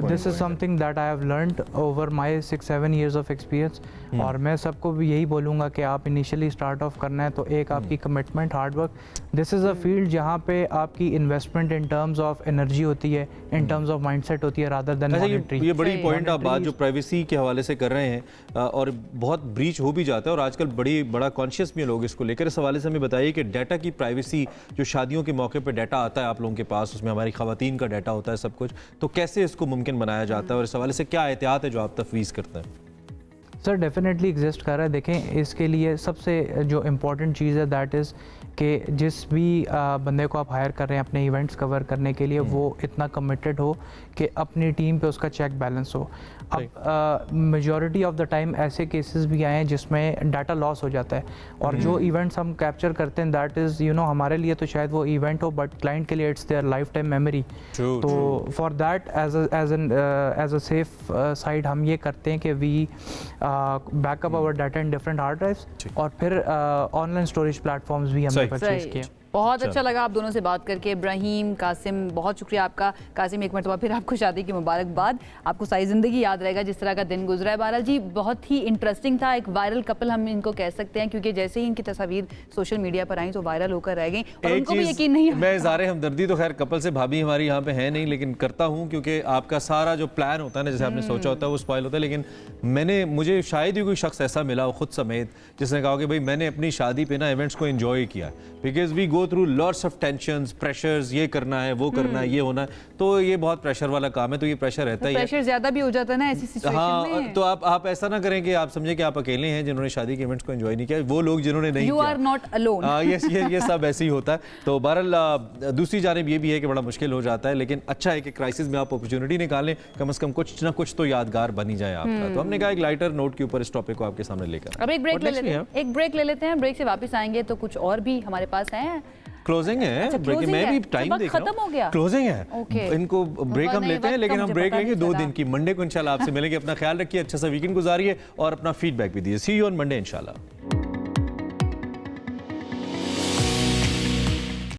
This is something that I have learned over my 6-7 years of experience. और मैं सबको भी यही बोलूँगा कि आप इनिशियली स्टार्ट ऑफ करना है तो एक आपकी commitment, hard work. This is a field जहाँ पे आपकी investment in terms of energy होती है, इन टर्म्स ऑफ माइंडसेट होती है, रादर देन मॉनेटरी। ये बड़ी पॉइंट आप बात जो प्राइवेसी के हवाले से कर रहे हैं, और बहुत ब्रीच हो भी जाता है, और आजकल बड़ा कॉन्शियस भी हैं लोग इसको लेकर। इस हवाले से हमें बताइए कि डाटा की प्राइवेसी, जो शादियों के मौके पर डाटा आता है आप लोगों के पास, उसमें हमारी ख़वातीन का डाटा होता है सब कुछ, तो कैसे इसको मुमकिन बनाया जाता है और इस हवाले से क्या एहतियात है जो आप तफवीज़ करते हैं? सर डेफिनेटली एग्जिस्ट कर रहा है। देखें, इसके लिए सबसे जो इम्पोर्टेंट चीज़ है दैट इज़ कि जिस भी बंदे को आप हायर कर रहे हैं अपने इवेंट्स कवर करने के लिए, वो इतना कमिटेड हो कि अपनी टीम पे उसका चेक बैलेंस हो। अब मेजॉरिटी ऑफ द टाइम ऐसे केसेस भी आए हैं जिसमें डाटा लॉस हो जाता है, और जो इवेंट्स हम कैप्चर करते हैं दैट इज़ हमारे लिए तो शायद वो इवेंट हो, बट क्लाइंट के लिए it's their lifetime memory. तो for that as a safe side हम ये करते हैं कि we backup our data in different hard drives, और फिर ऑनलाइन स्टोरेज प्लेटफॉर्म्स भी हमने परचेज किए। बहुत अच्छा लगा आप दोनों से बात करके। इब्राहिम, कासिम, बहुत शुक्रिया आपका। कासिम, एक मरतबा फिर आपको शादी की मुबारकबाद। आपको सारी ज़िंदगी याद रहेगा जिस तरह का दिन गुजरा है। बहरहाल जी, बहुत ही इंटरेस्टिंग था, एक वायरल कपल हम इनको कह सकते हैं, क्योंकि जैसे ही इनकी तस्वीर सोशल मीडिया पर आई तो वायरल होकर रह गई, और उनको भी यकीन नहीं। मैं इज़हार हमदर्दी तो खैर कपल से भाभी हमारी यहाँ पे है नहीं, लेकिन करता हूँ, क्योंकि आपका सारा जो प्लान होता है ना, जैसे आपने सोचा होता है, वो स्पॉइल होता है। लेकिन मुझे शायद ही कोई शख्स ऐसा मिला हो खुद समेत जिसने कहा कि भाई मैंने अपनी शादी पे ना इवेंट्स को एंजॉय किया, because we go through lots of tensions, pressures, ये करना है, वो करना है, ये होना है, तो ये बहुत प्रेशर वाला काम है, तो ये प्रेशर रहता ही है। प्रेशर ज्यादा भी हो जाता है ना ऐसी सिचुएशन में। तो आप ऐसा ना करें कि आप समझे कि आप अकेले हैं जिन्होंने शादी के इवेंट्स को एंजॉय नहीं किया। वो लोग जिन्होंने नहीं किया, यू आर नॉट अलोन। ये सब ऐसे ही होता है। तो बहरहाल दूसरी जानिब ये भी है कि बड़ा मुश्किल हो जाता है, लेकिन अच्छा है कि क्राइसिस में आप अपॉर्चुनिटी निकालें, कम से कम कुछ ना कुछ तो यादगार बन ही जाए आपका। तो हमने कहा एक लाइटर नोट के ऊपर इस टॉपिक को आपके सामने लेकर अब एक ब्रेक ले लेते हैं। ब्रेक से वापस आएंगे तो कुछ और भी हमारे पास है। क्लोजिंग है। अच्छा, ब्रेक मैं भी टाइम देख रहा हूं, खत्म हो गया, क्लोजिंग है। इनको ब्रेक हम लेते हैं, लेकिन हम ब्रेक लेंगे 2 दिन की। मंडे को इंशाल्लाह आपसे मिलेंगे। अपना ख्याल रखिए, अच्छा सा वीकेंड गुजारिए और अपना फीडबैक भी दीजिए। सी यू ऑन मंडे इंशाल्लाह।